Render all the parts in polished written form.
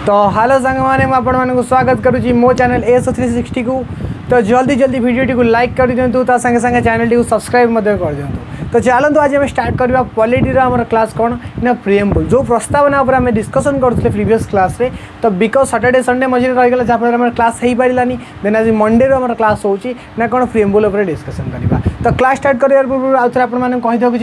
तो हेलो सांग मैंने आपको स्वागत करुँची मो चैनल AS360 को। तो जल्दी जल्दी वीडियो को लाइक कर दिंतु, ता संगे संगे चैनल को सब्सक्राइब कर दिंतु। तो चलते आज आम स्टार्ट करवा पॉलिटी आम क्लास कौन ना प्रिएम्बल जो प्रस्तावना उपर आम डिस्कसन करते प्रीवियस क्लास रे। तो बिकज सैटरडे संडे मझे रहीगला जहाँफल क्लास हो पारानी देन आज मंडे आम क्लास होची ना कौन प्रिएम्बल उपर डिस्कसन करवा। तो क्लास स्टार्ट करने पूर्व आउ थे आपको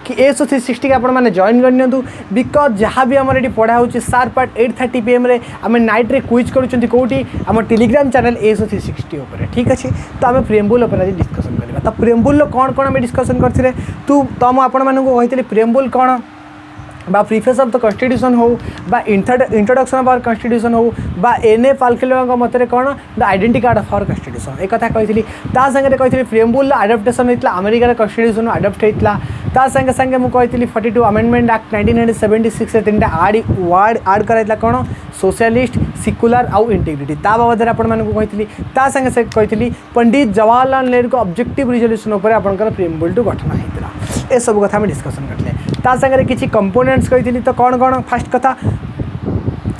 कि AS360 आपने जॉइन कर बिकज जहाँ भी आम ये पढ़ा हो शार्प 8:30 PM आम नाइट रे क्विज करूँ कौटी आम टेलीग्राम चैनल AS360 उपर। ठीक अच्छे तो आम प्रिएम्बल उपर आज डिस्कसन करवा। तो प्रिएम्बल कौन कौन आम डिस्कसन करते तो मुझे प्रिएम्बल कौन बा प्रीफेस ऑफ द कॉन्स्टिट्यूशन हो बा इंट्रोडक्शन ऑफ आवर कॉन्स्टिट्यूशन हो बा एन ए पालखेलवांग मतरे कौन the identity card of our constitution एक कथा कही ता संगे कही प्रिएम्बल आडप्टेशन होता अमेरिकार कॉन्स्टिट्यूशन आडप्ट होता ता संगे संगे मुझे 42 अमेंडमेंट एक्ट 1976 से 3टा वर्ड आड कराइला कौन सोशलिस्ट सिक्युलर आउ इंटीग्रिटी ता बाबद आपको ता संगे से कही पंडित जवाहरलाल नेहरू को ऑब्जेक्टिव रिजोल्यूशन उपर आपंकर प्रिएम्बल टू गठन होता ए सब कथा आम डिस्कसन करते ता संगे किसी कंपोनेंट्स कही तो कौन कौन फास्ट कथा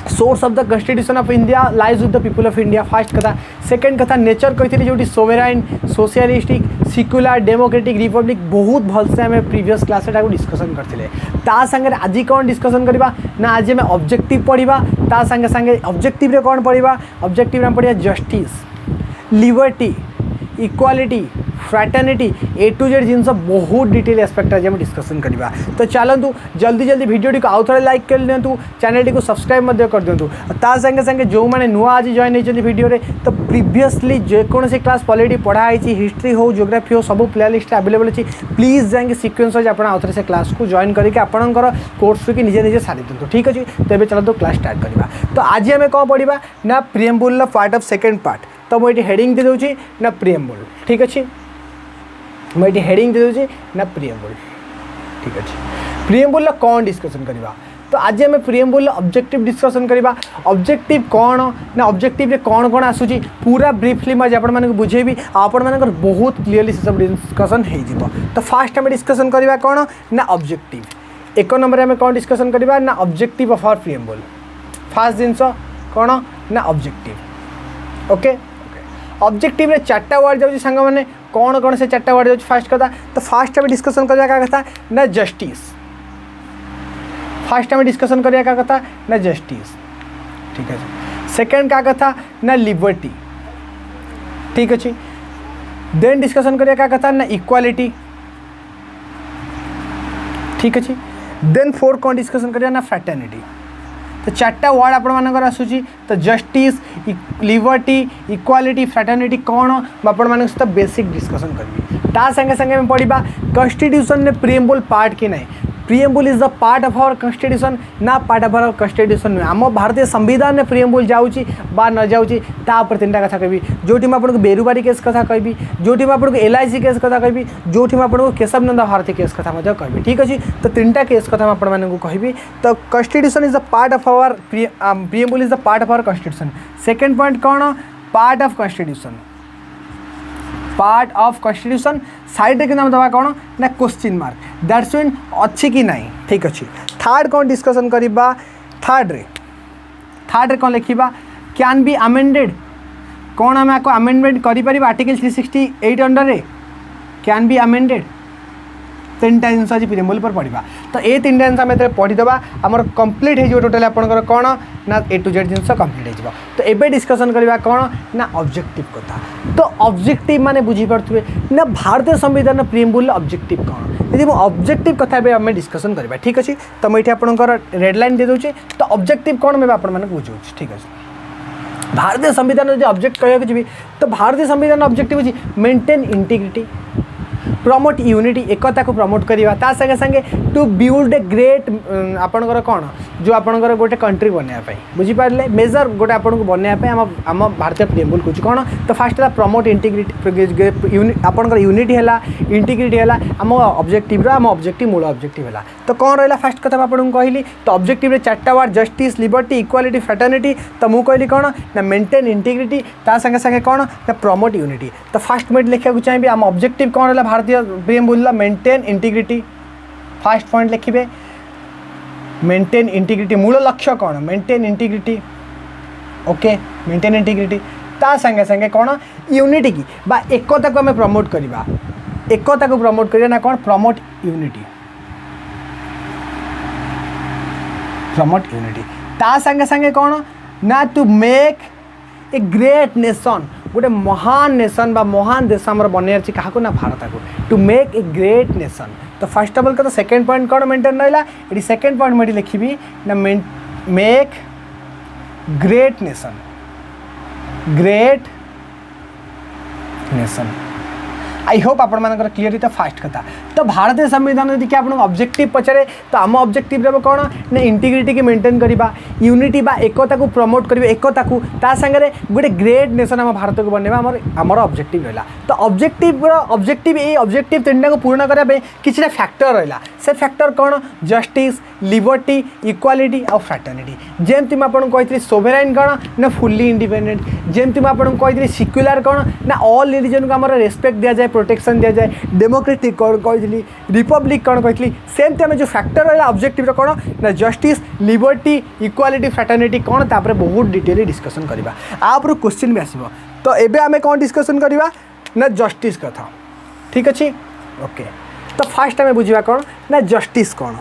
source of the constitution of India lies with the people of India fast कथा। सेकेंड कथा नेचर कही जो sovereign socialistic secular democratic Republic बहुत भलसे आम प्रीवियस क्लास डिस्कसन करते ता संगे आज कौन डिस्कसन करवा ना आज आम ऑब्जेक्टिव पढ़ा ता संगे संगे ऑब्जेक्टिव रे कौन पढ़ा ऑब्जेक्टिव में पढ़ा justice liberty equality fraternity A to Z जिन बहुत डिटेल एस्पेक्ट आज हम डिस्कसन करवा। तो चलतु जल्दी जल्दी वीडियो को आउ थे लाइक कर दिंतु चैनल को सब्सक्राइब कर दिंतु ता संगे संगे जो मैंने नुआ आज जॉइन होती वीडियो रे तो प्रीवियसली जेकोसी क्लास पॉलिटी पढ़ाई हिस्ट्री हो जियोग्राफी हो सब प्ले लिस्ट अवेलेबल अच्छी प्लीज जाए सिक्वेंस वाइज आउ थे से क्लास को जॉइन करके आपंकर कोर्स की निजे निजे सारी दिंतु। ठीक अच्छे तो ये चलते क्लास स्टार्ट करवा। तो आज आम कौन पढ़ा ना preamble part of second part. तो मुझे हेडिंग दे दूँ ना प्रिएम्बल। ठीक अच्छे मुझे हेडिंग दे दूँ ना प्रिएम्बल। ठीक अच्छे प्रिएम्बल कौन डिस्कसन करवा। तो आज आम प्रिएम्बल ऑब्जेक्टिव डिस्कसन करवा। ऑब्जेक्टिव कौन ना ऑब्जेक्टिव रे कौन कौन आसूची पूरा ब्रीफली मैं आपको बुझेबी आपंकर बहुत क्लीयरली सब डिस्कसन हो। तो फास्ट आम डिस्कसन करवा कौन ना ऑब्जेक्टिव। एक नंबर आम कौन डिस्कसन करवा ना ऑब्जेक्टिव ऑफ आवर प्रिएम्बल। फास्ट जिनस कौन ना ऑब्जेक्टिव। ओके ऑब्जेक्टिव रे 4टा वर्ड जाऊँ सांग मैंने कौन कौन से 4टा वर्ड जाऊँ फास्ट कथा। तो फास्ट आम डिस्कसन करवा क्या कथा ना जस्टिस। फास्ट आम डिस्कसन करवा क्या कथा ना जस्टिस। ठीक है सेकेंड क्या कथा ना लिबर्टी। ठीक अच्छे देन डिस्कसन करवा क्या कथा ना इक्वालिटी। ठीक अच्छे देन फोर्थ कौन डिस्कसन करवा ना फ्रैटर्निटी। तो 4टा वर्ड आपर आसूची तो जस्टिस लिबर्टी इक्वालिटी फ्रैटर्निटी कौन आपण सहित बेसिक डिस्कसन करी ता संगे संगे में पढ़ा कॉन्स्टिट्यूशन ने प्रिएम्बल पार्ट कि नहीं। Preamble is the part of our constitution ना पार्ट ऑफ आवर कॉन्स्टिट्यूशन नुहे आम भारतीय संविधान में प्रिएम्बल जाऊँगी बा न जाऊँगी तापर 3टा कथा कहि जो आपको बेरुबारी केस कथा कहि जो आपको LIC केस कथा कहि जो आपको केशव नंदा भारती केस कथा कहि। ठीक अच्छे तो 3टा केस कथा आपको कहि। तो constitution is the part of our preamble is the part of our constitution. Second point कौन part of constitution. Part of constitution side रे नाम दवा कौन ना क्वेश्चन मार्क दैट्स मीन अच्छी कि नहीं। ठीक अच्छे थर्ड कौन डिस्कसन करवा थर्ड रे कौन लिखा कैन बी अमेंडेड कौन आम आपको अमेंडमेंट कर आर्टिकल 368 अंडर रे कैन बी अमेंडेड 3टा जिन आज प्रिएम्बल पर पढ़ा। तो ये 3टा जिन आम पढ़ीदे आमर कम्प्लीट हो टोटाल आपंकर कौन ना A to Z जिन कम्प्लीट हो। तो ये डिस्कसन करवा कौन ना ऑब्जेक्टिव कथा। तो ऑब्जेक्टिव माने बुझीपे ना भारतीय संविधान प्रिएम्बल ऑब्जेक्टिव कौन यदि ऑब्जेक्टिव कथा आम डिस्कसन करवा। ठीक अच्छे तो मुझे आपंकर रेड लाइन दे दूँचे तो ऑब्जेक्टिव कौन मैं आप बुझाऊँ। ठीक अच्छे भारतीय संविधान जो ऑब्जेक्ट कहूँ जी तो भारतीय संविधान ऑब्जेक्टिव होची मेंटेन इंटीग्रिटी प्रमोट यूनिटी एकता को प्रमोट करवा ता संगे संगे टू बिल्ड ए ग्रेट आपणकर कौन जो आपणकर गोटे कंट्री बनवाई बुझीपारे मेजर गोटे आपको बनवाई आम भारतीय प्रिएम्बल कौच कौन। तो फास्ट है प्रमोट इंटीग्रिटी आपणकर यूनिटी है इंटीग्रिटी है आम ऑब्जेक्टिव आम ऑब्जेक्टिव मूल ऑब्जेक्टिव है। तो कौन रहा फास्ट कथा आपको कहली तो ऑब्जेक्टिव रे 4टा word justice liberty equality fraternity. तो मुझे कहली कौन ना मेंटेन इंटीग्रिटी ता संगे संगे कौन ना प्रमोट यूनिटी। तो फास्ट मिनट लिखा चाहिए आम ऑब्जेक्टिव कौन रहा भारतीय preamble maintain integrity. Fast point लिखिए मेंटेन इंटीग्रिटी मूल लक्ष्य कौन maintain integrity okay maintain integrity ता संगे संगे कौन यूनिटी की बा एकता को आम प्रमोट करवा एकता को प्रमोट करिया ना कौन प्रमोट यूनिटी ता संगे संगे कौन ना to make a great nation गोटे महान नेशन बा महान देश आमर बनैर क्या ना भारत को to make a great nation तो फर्स्ट ऑफ ऑल तो सेकेंड पॉइंट कौन मेंटेन रहा ये सेकेंड पॉइंट मुझे लिखी ना make great nation I hope आपण मानकर क्लियर तो फास्ट कथा तो भारतीय संविधान यदि क्या आपको ऑब्जेक्टिव पचारे तो आम ऑब्जेक्टिव रहा कौन ना इंटीग्रिटी की मेंटेन करवा यूनिटी बा एकता को प्रमोट करवा एकता को ता संगे गोटे ग्रेट नेशन आम भारत को बनवा आमर ऑब्जेक्टिव रहा तो ऑब्जेक्टिव ये ऑब्जेक्टिव तीन को पूर्ण करने किसी फैक्टर रहा से फैक्टर कौन जस्टिस लिबर्टी इक्वालिटी और फ्रैटर्निटी जेमती मुझे कही सोवेराइन कौन ना फुल्ली इंडिपेंडेंट जेमती मुझे कही सिक्युलर कौन ना ऑल रिलीजन को आम रेस्पेक्ट दि जाए प्रोटेक्शन दि जाए डेमोक्रेटिक कौन कही रिपब्लिक कौन कही सेमती आम जो फैक्टर रहा ऑब्जेक्टिव कौन ना जस्टिस लिबर्टी इक्वालिटी फ्रैटर्निटी कौन तापर बहुत डिटेल डिस्कसन करवा आप क्वेश्चन भी आसो तो एबे आम कौन डिस्कसन करवा ना जस्टिस कथा ठीक अच्छे ओके तो फास्ट आम बुझा कौन ना जस्टिस कौन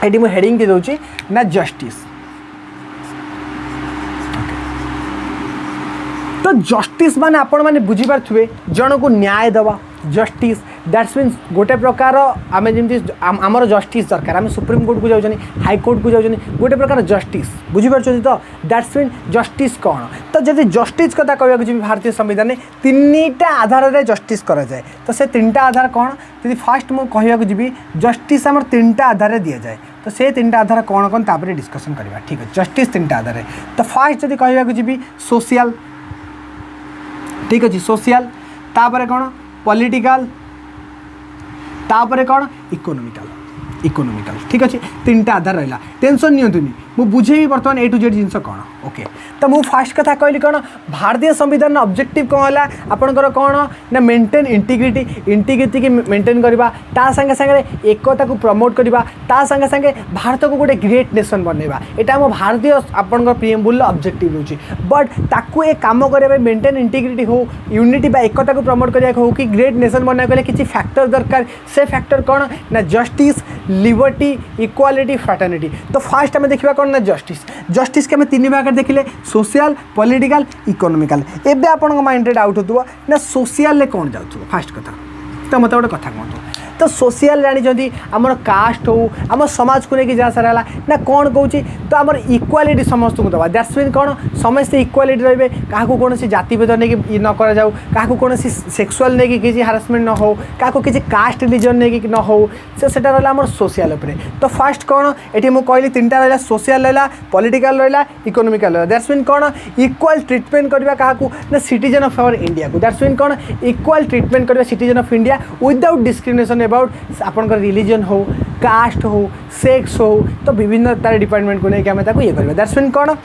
ये मुझे हेडिंग दे दूँ ना जस्टिस तो जस्टिस माने आपण माने बुझीपारे जन को न्याय दवा जस्टिस दैट्स मीन्स गोटे प्रकार आम जमी आमर जस्टिस दरकार आम सुप्रीम कोर्ट को जाऊँ हाई कोर्ट को जाऊँ गोटे प्रकार जस्टिस बुझीपार तो दैट्स मीन जस्टिस कौन तो जब जस्टिस कथा कहूँ जी भारतीय संविधान में तीनटा आधार में जस्टिस करा जाए तो से तीनटा आधार कौन जी फास्ट मुझे कहवाक जी जस्टिस आम तीनटा आधार दि जाए तो से तीनटा आधार कौन कौन तापर डिस्कसन करवा ठीक है जस्टिस तीनटा आधार तो फास्ट जब कहवाक जी सोशल ठीक अच्छे सोशल तापर कौन पॉलिटिकल तापर कौन इकोनॉमिकल ठीक अच्छे तीनटा आधार रहा टेंशन नियंतुनी मु बुझेबी बर्तमान ए टू जेड जिनस कौन ओके तो मु फास्ट कथा कहली कौन भारतीय संविधान ऑब्जेक्टिव कौन है आपंकर कौन ना मेंटेन इंटीग्रिटी की मेंटेन करवा ता संगे संगे एकता को प्रमोट करवा ता संगे संगे भारत को गोटे ग्रेट नेशन बनवा यहाँ आम भारतीय आपंकर प्रिएम्बुल ऑब्जेक्टिव रोचे बट ताकू ए काम करने मेंटेन इंटीग्रिटी हो यूनिटी बा एकता को प्रमोट करने हो कि ग्रेट नेशन बनवा किसी फैक्टर दरकार से फैक्टर कौन ना जस्टिस लिबर्टी इक्वालिटी फ्रैटर्निटी तो फास्ट आम देखा कौन ना जस्टिस के तीन भाग देखिले सोशल पॉलिटिकल इकोनॉमिकल एबे आपन माइंड डाउट होतुवा ना सोशल ले कौन जाउथु फास्ट कथा तो मत गोटे कथा कहतु तो सोशल जानी आमर कास्ट हो आम समाज को लेकिन जहाँ सारा ना कौन कौन तो आमर इक्वालिटी समस्त को दवा दैट्स मीन कौन समस्ते इक्वालिटी रे क्या कौन जातिभेद नहीं न कर जाऊ क्या कौन सेक्सुआल नहीं कि हारासमेंट न हो क्या किसी कास्ट रिलीजन नहीं कि न हो से रहा आम सोशल उपरे तो फास्ट कौन ये मुझे कहली तीनटा रहा सोशल रहा पॉलिटिकल रहा इकोनॉमिकल रहा दैट्स मीन कौन इक्वाल ट्रिटमेंट करवा क्या ना सिटीजन ऑफ आवर इंडिया को दैट्स मीन कौन इक्वाल ट्रिटमेंट करवा citizen of India without discrimination about आपनकर रिलीजन हो कास्ट हो सेक्स हो तो विभिन्न तार डिपार्टमेंट को लेकिन आम ये करवा दैट्स मीन कौन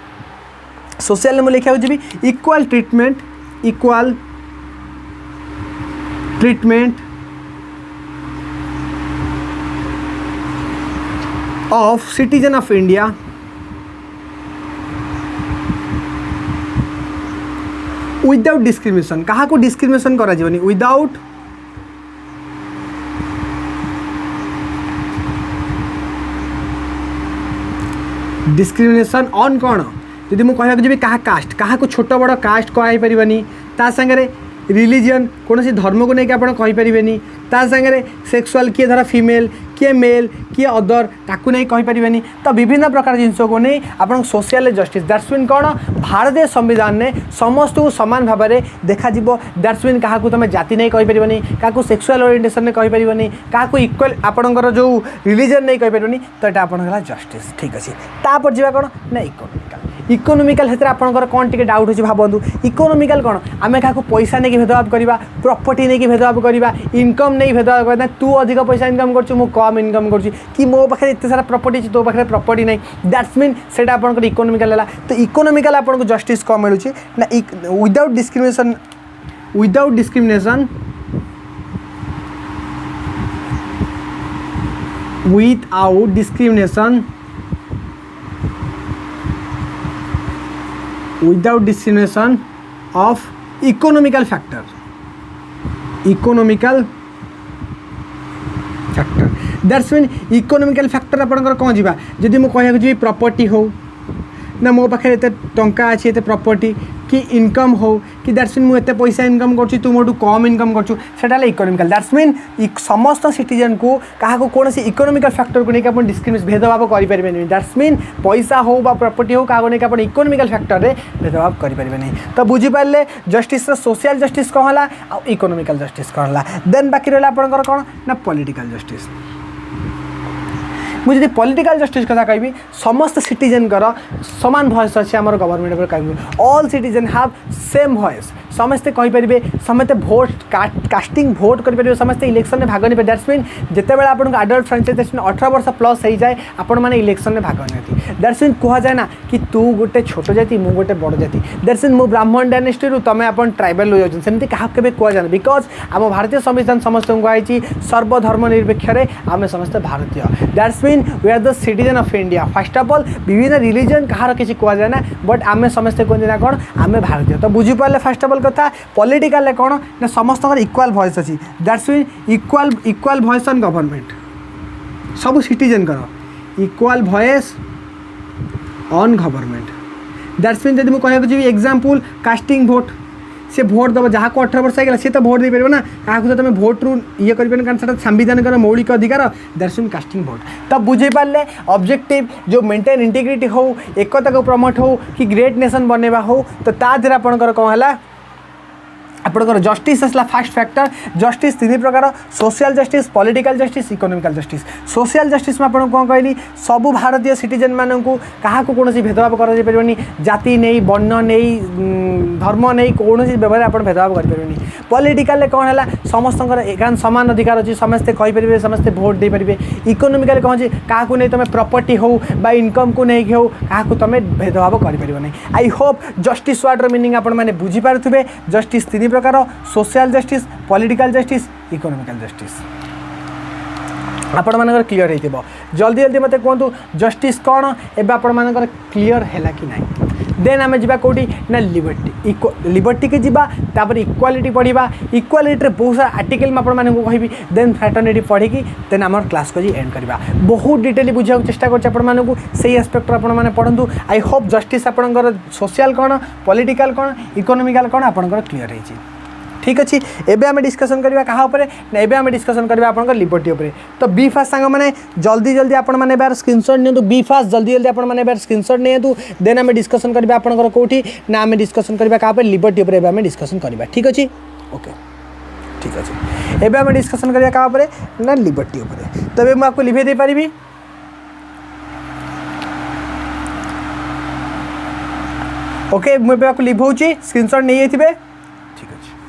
सोशल में लिखा जी equal treatment of citizen of India without discrimination क्या को डिस्क्रिमिनेशन करा जीवनी विदाउट डिस्क्रिमिनेशन ऑन कौन जदि मुझे कहवाक जी क्या कास्ट क्या छोट बड़ कास्ट कहपारे ता संगे रिलीजन कौन सी धर्म को लेकिन आप कहींपारे ता संगे सेक्सुआल किए धर फीमेल किए मेल किए अदर ताकू नहीं कहींपारे तो विभिन्न प्रकार जिनस को नहीं आप सोशल जस्टिस दैट्स मीन कौन भारतीय संविधान ने समस्त को सामान भाव में देखा दैट्स मीन क्या तुम जाति नहीं कहींपारे क्या सेक्सुआल ओरिएंटेशन नहीं कहींपारे क्या इक्वल आपणकर जो रिलीजन नहीं कहींपारे तो यहाँ आपंकर जस्टिस ठीक अच्छे तापर जा कौन ना इकोनॉमिकल क्षेत्र आपंकर कौन टी डाउट हो भावतु इकोनॉमिकल कौन आम क्या पैसा नहीं भेदभाव करवा प्रॉपर्टी नहीं भेदभाव करवा इनकम नहीं भेदभाव करना तू अधिक पैसा इनकम कर कम इनकम कर कि मो पाखे एत सारा प्रॉपर्टी तो पाखे प्रॉपर्टी नहीं दैट्स मीन से आपंकर इकोनॉमिकल है तो इकोनॉमिकल आपको जस्टिस कम मिलूँ ना without discrimination without discrimination without discrimination of economical factor that's mean economical factor आपंकर कौन जीवा जदि मु कहया जी प्रॉपर्टी हो ना मो पाखे एत टंका अच्छी एत प्रॉपर्टी कि इनकम हो कि दैट्स मीन मुझे पैसा इनकम करूँ तू मोटू कम इनकम करा इकोनॉमिकल दैट्स मीन समस्त सिटीजन को क्या कौन इकोनॉमिकल फैक्टर को लेकिन डिस्क्रिमिनेट भेदभाव करें दैट्स मीन पैसा हो बा प्रॉपर्टी हो क्या लेकिन इकोनॉमिकल फैक्टर में भेदभाव करें तो बुझीपारे जस्टिस सोशल जस्टिस कौन है आ इकोनॉमिकल जस्टिस कौन है देन बाकी रहा आपंकर कौन ना पॉलिटिकल जस्टिस मुझे पॉलिटिकल जस्टिस कथा कहि समस्त सिटीजन समान वॉइस अच्छे आम गवर्नमेंट पर कह all citizen have same voice समस्ते कहींपर समस्ते भोट कास्टिंग भोट करेंगे समस्ते इलेक्शन में भाग नहीं दैट्स मीन जिते बड़े आपको अडल्ट फ्रांचाइज 18 वर्ष प्लस हो जाए आपण मैंने इलेक्शन में भाग नहीं दैट्स मीन कहुए ना कि तू गोटे छोट जाति मु गोटे बड़ जाति दैट्स मीन मु ब्राह्मण डायनेस्टी रू तुम अपन ट्राइबल हो जाती क्या कहुए बिकज आम भारतीय संविधान समस्त कहुई सर्वधर्म निरपेक्ष आम समस्त भारतीय that's mean we are the citizen of India first of all विभिन्न रिलीजन कहार किसी कहुए ना बट आम समस्ते कहते ना कौन आम भारतीय तो बुझीपारे फर्स्ट ऑफ ऑल कथा पॉलिटिकल कौन ना समस्त इक्वाल वॉइस अच्छी that's mean equal voice on government सब citizen equal voice on government that's mean जब मुझे कहूँ एग्जांपल कास्टिंग भोट से भोट दब जहाँ को 18 वर्ष होगा सी तो भोट दे पार ना क्या तो तुम भोट रू ये करें कारण से संविधान मौलिक अधिकार दैट्स मीन कास्टिंग भोट तब बुझे पारे ऑब्जेक्टिव जो मेंटेन इंटीग्रिटी हो एकता को प्रमोट हो कि ग्रेट नेशन बनवा हो तो तादर आपंकर कौन है आपंकर जस्टिस आसला फास्ट फैक्टर जस्टिस तीन प्रकार social justice political justice economical justice social justice में आपको कौन कहली सबू भारतीय सिटीजन मानक क्या कौन भेदभाव कर जाति नहीं वर्ण नहीं धर्म नहीं कौन व्यवहार आप भेदभाव करें पॉलिटिकल कौन है समस्त एकान सामान अधिकार अच्छी समस्ते कहींपर समस्ते भोट दे पारे इकोनॉमिकल कौन क्या नहीं तुम प्रॉपर्टी हो बा इनकम को लेकिन हो क्या तुम भेदभाव कर I hope justice word meaning आपने बुझीपारे जस्टिस तीन प्रकार social justice political justice economical justice आपण मानकर क्लियर हो जल्दी जल्दी मत कहतु जस्टिस कौन एवं आपण मानकर क्लियर है कि ना देन आम जा कौटी ना लिबर्टी लिबर्टी के जीवा तापर इक्वालिटी पढ़ा इक्वालिटी बहुत सारा आर्टिकल में कहि देन फ्रैटर्निटी पढ़ी देन आम क्लास को जी एंड करवा बहुत डिटेली बुझा चेष्टा कर एस्पेक्ट आपने पढ़ु आई होप जस्टिस आपंकर सोशल कौन पॉलिटिकल कौन इकोनॉमिकल कौन आपंकर क्लियर है ठीक अच्छे एबे आम डिस्कसन करवा क्या एबे आम डिस्कसन करवा आपंकर लिबर्टी उपर तो बी फास्ट सांग मैंने जल्दी जल्दी आपण मैंने बार स्क्रीनशॉट नियंतु बी फास्ट जल्दी जल्दी आपण मैंने बार स्क्रीनशॉट नियंतु देन आम डिस्कसन करवा आपंकर कोठी ना आम डिस्कसन करवा क्या लिबर्टी उपर आम डिस्कसन करवा ठीक अच्छे ओके ठीक अच्छे एबे आम डिस्कसन करवा क्या ना लिबर्टी उपर तबे मैं आपको लिभे दे पारिबी ओके मुझे आपको लिभौची स्क्रीनशॉट नहीं जाइए ठीक अच्छे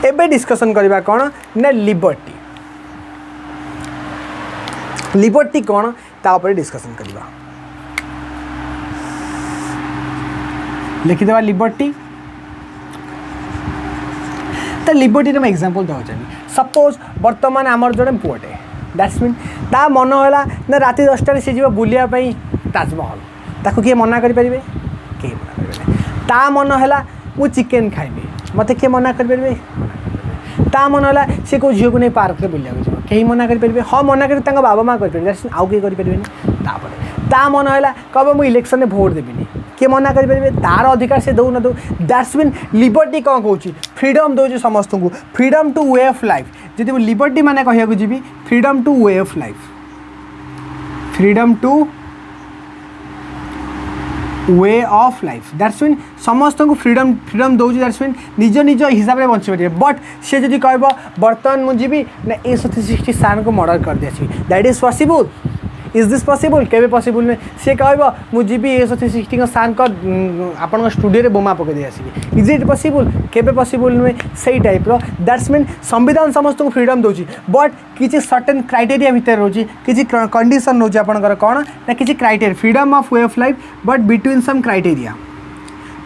एबे डिस्कसन करवा कौन ना लिबर्टी लिबर्टी कौन तापर डिस्कसन करवा लिखिदेवा लिबर्टी तो लिबर्टी मैं एग्जांपल दे चाहिए सपोज बर्तमान आमर जो पुअटे दैट्स मीन ता मन है ना राति 10 सी जी बुलायापी ताजमहल ताको किए मना करें किए मना करें ता मन है मु चिकेन खाइबी मत किए मना करें ता मन है सी को झील को नहीं पार्क में बुलाया जी कहीं मना करें हाँ मना कर बाबा माँ करें आउ किए करें ता मन है कब मुझे इलेक्शन में भोट देवी किए मना करें तार अधिकार से दौ न दौ दैट्स मीन लिबर्टी कौन कौन फ्रीडम दौर समस्त को freedom to way of life जी लिबर्टी माने कहूँ जी freedom to way of life freedom to way of life that's mean समस्त को फ्रीडम फ्रीडम दौर दैट्स मीन निज निज हिसाब से बंची पारे बट सी जब कह बर्तमान मुझे ना A60 सार को मर्डर कर दिया that is possible is this possible केबे पॉसिबल में सी कह मुझे A60 सार को आपण स्टूडियो में बोमा पकई आसबि इज इट पॉसिबल केबे पॉसिबल नुहे से टाइप दैट्स मीन संविधान समस्त को फ्रीडम दूसरी बट किसी सर्टेन क्राइटेरिया भितर रोचे किसी कंडीशन रोचे आपंकर कौन ना किसी criteria freedom of way of life but between some criteria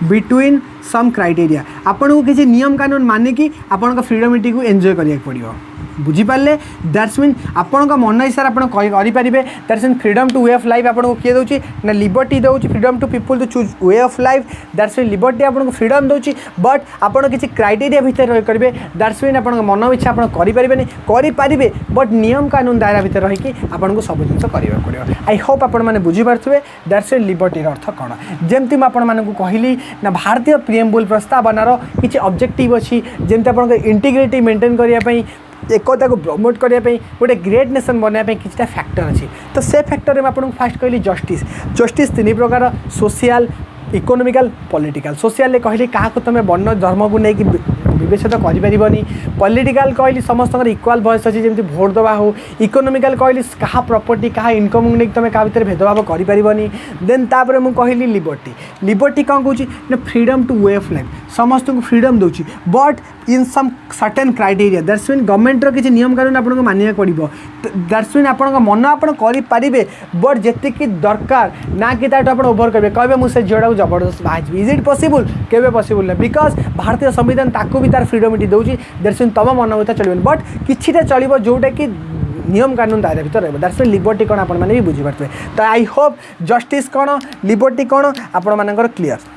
between some criteria आपन को किसी नियम कानून मानिकी आपन फ्रीडम को एंजॉय करिया पड़ो बुझीपारे दैट्स मीन आपण मन हिसाब आप करेंगे that's mean freedom to way of life आपको किए दूसरी ना लिबर्टी दूसरी freedom to people to choose way of life that's mean liberty आपको फ्रीडम दूसरी बट आपड़ किसी क्राइटेरिया भितर रही करेंगे दैट्स मीन आप मन इच्छा आप करेंगे बट नियम कानून दायरा भितर रही आपको सब जिन करने पड़ो आई होप आपण मैंने बुझीपारे दैट्स मीन लिबर्टीर अर्थ कौन जमती मुझे कहली ना भारतीय प्रिएम्बुल प्रस्तावनार किसी ऑब्जेक्टिव अच्छी जमती आप इंटीग्रिटी मेंटेन करने एकता को प्रमोट करने गोटे ग्रेट नेशन बनवाई किसी फैक्टर अच्छी तो से फैक्टर में आपको फास्ट कहली जस्टिस तीन प्रकार सोशल इकोनॉमिकल पॉलिटिकल सोशल कहली क्या तुम वर्ण धर्म को लेकिन विवेचित करें पॉलिटिकल कहली समस्त इक्वाल वॉइस अच्छी जमी भोट दवा हो इकोनॉमिकल कहली क्या प्रॉपर्टी क्या इनकम को लेकिन तुम क्या भितर भेदभाव करें देन तापर मुझे कहली लिबर्टी कौन कौन freedom to way of life समस्त को फ्रीडम दूसरी but in some certain criteria that's mean गवर्नमेंटर किसी नियम कानून आपको मानिया पड़ो दैट्स मीन आपण मन आप करेंगे बट जी दरकार ना कि आप ओभर करेंगे कहे मुझे झीटा को जबरदस्त बाहर इज इट पॉसिबल केवे पॉसिबल ना बिकज भारतीय संविधान ताकू भी तार फ्रीडम दूसरी दैट्स मीन तुम मन भर चलो बट किछिटा चलो जोटा कि नियम कानून दायरा भर रहा दैट्स मीन लिबर्टी कौन आपने भी बुझीपारे तो आई होप जस्टिस कौन लिबर्टी कौन आपण मानकर क्लीयर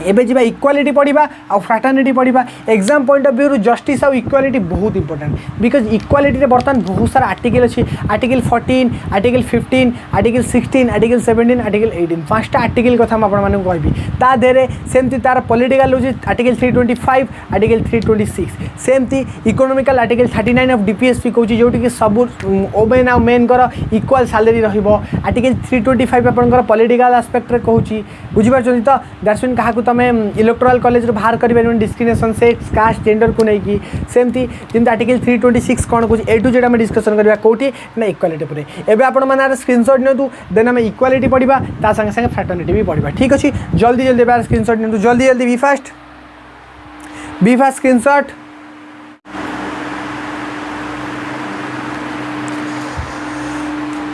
एबे जीवा इक्वालिटी पढ़ा आ फ्राटर्निटी पढ़ा exam point of view justice और इक्वालिटी बहुत इंपोर्टेंट बिकज इक्वालिटी बर्तमान बहुत सारा आर्टिकल अच्छी article 14 article 15 article 16 article 17 article 18 पांचटा आर्टिकल कथा मुझे कहबी ता देरे सेमती तार पॉलिटिकल हूँ आर्टिकल 325 आर्टिकल 326 सेमती इकोनॉमिकल आर्टिकल 39 ऑफ डीपीएसपी कहूँ जोटि सब ओमेन आ मेन इक्वाल सैलरी आर्टिकल 325 आपंकर पॉलिटिकल आस्पेक्ट कहूँ बुझीपार तो दैट्स मीन क्या तुम इलेक्टोरल कॉलेज बाहर कर डिस्क्रिमिनेशन सेक्स कास्ट जेंडर को लेकिन सेमती जमी आर्टिकल 326 कौन कौन ए टू जेड आम डिस्कसन करवा कौटी ना इक्वालिटी पर एवं आप स्क्रीनशॉट नियंतु देन आम इक्वालिटी पढ़ा ता संगे संगे फ्राटर्निटी भी पढ़ा ठीक अच्छे जल्दी जल्दी बार स्क्रीनशॉट नियंतु जल्दी जल्दी बी फास्ट स्क्रीनशॉट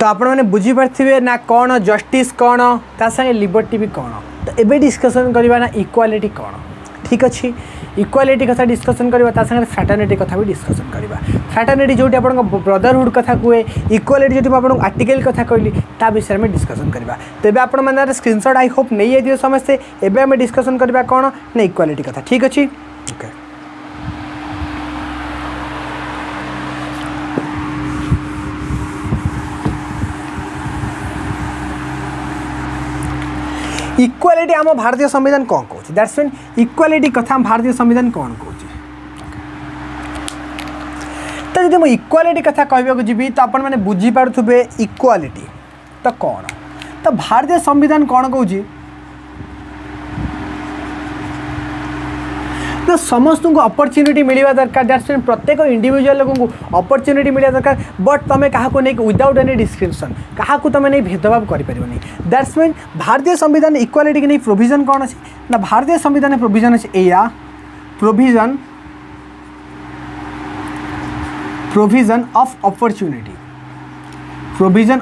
तो आपण मैंने बुझीपारे ना कौन जस्टिस कौन ता संगे लिबर्टी भी कौन तो एबे डिस्कसन करवा ना इक्वालिटी कौन ठीक अच्छे इक्वालिटी कथा डिस्कसन करवा संगे फ्राटर्निटी कथा भी डिस्कसन करवा फ्राटर्निटी जो ब्रदरहुड कथा कहे इक्वालिटी जो आपको आर्टिकल कथा कहली ता विषय में डिस्कसन करवा तेज आपण मैंने स्क्रीनशॉट आई होप नहीं जाइए समस्ते एबे आम डिस्कसन करवा कौन ना इक्वालिटी कथा ठीक अच्छे ओके इक्वालिटी आम भारतीय संविधान कौन कौन दैट्स मीन इक्वालिटी कथा भारतीय संविधान कौन कौन तो जब मुझे इक्वालिटी कथा कहवाक जी तो आपण मैंने बुझीपारे इक्वालिटी तो कौन तो भारतीय संविधान कौन कौन ना समस्त को अपॉर्चुनिटी मिलवा दरकार दैट्स मीन प्रत्येक इंडिविजुअल लोगों को अपॉर्चुनिटी मिलवा दरकार बट तुम क्या नहीं विदाउट एनी डिस्क्रिप्शन क्या तुम नहीं भेदभाव करें दैट्स मीन भारतीय संविधान इक्वालिटी की नहीं प्रोविजन कौन अच्छी ना भारतीय संविधान प्रोविजन अच्छे या प्रोविजन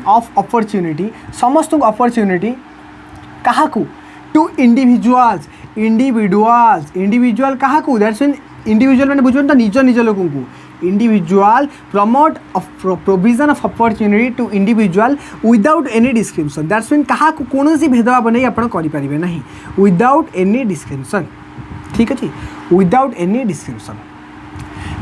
ऑफ अपॉर्चुनिटी समस्त को अपॉर्चुनिटी क्या टू इंडिविजुअल क्या दैट्स मीन इंडिविजुअल मैंने बुझे तो निज निज लोगों को individual promote provision of opportunity to individual without any description that's mean क्या कौन भेदभाव नहीं आप करें ना विदाउट एनी डिस्क्रिप्शन ठीक अच्छे without any description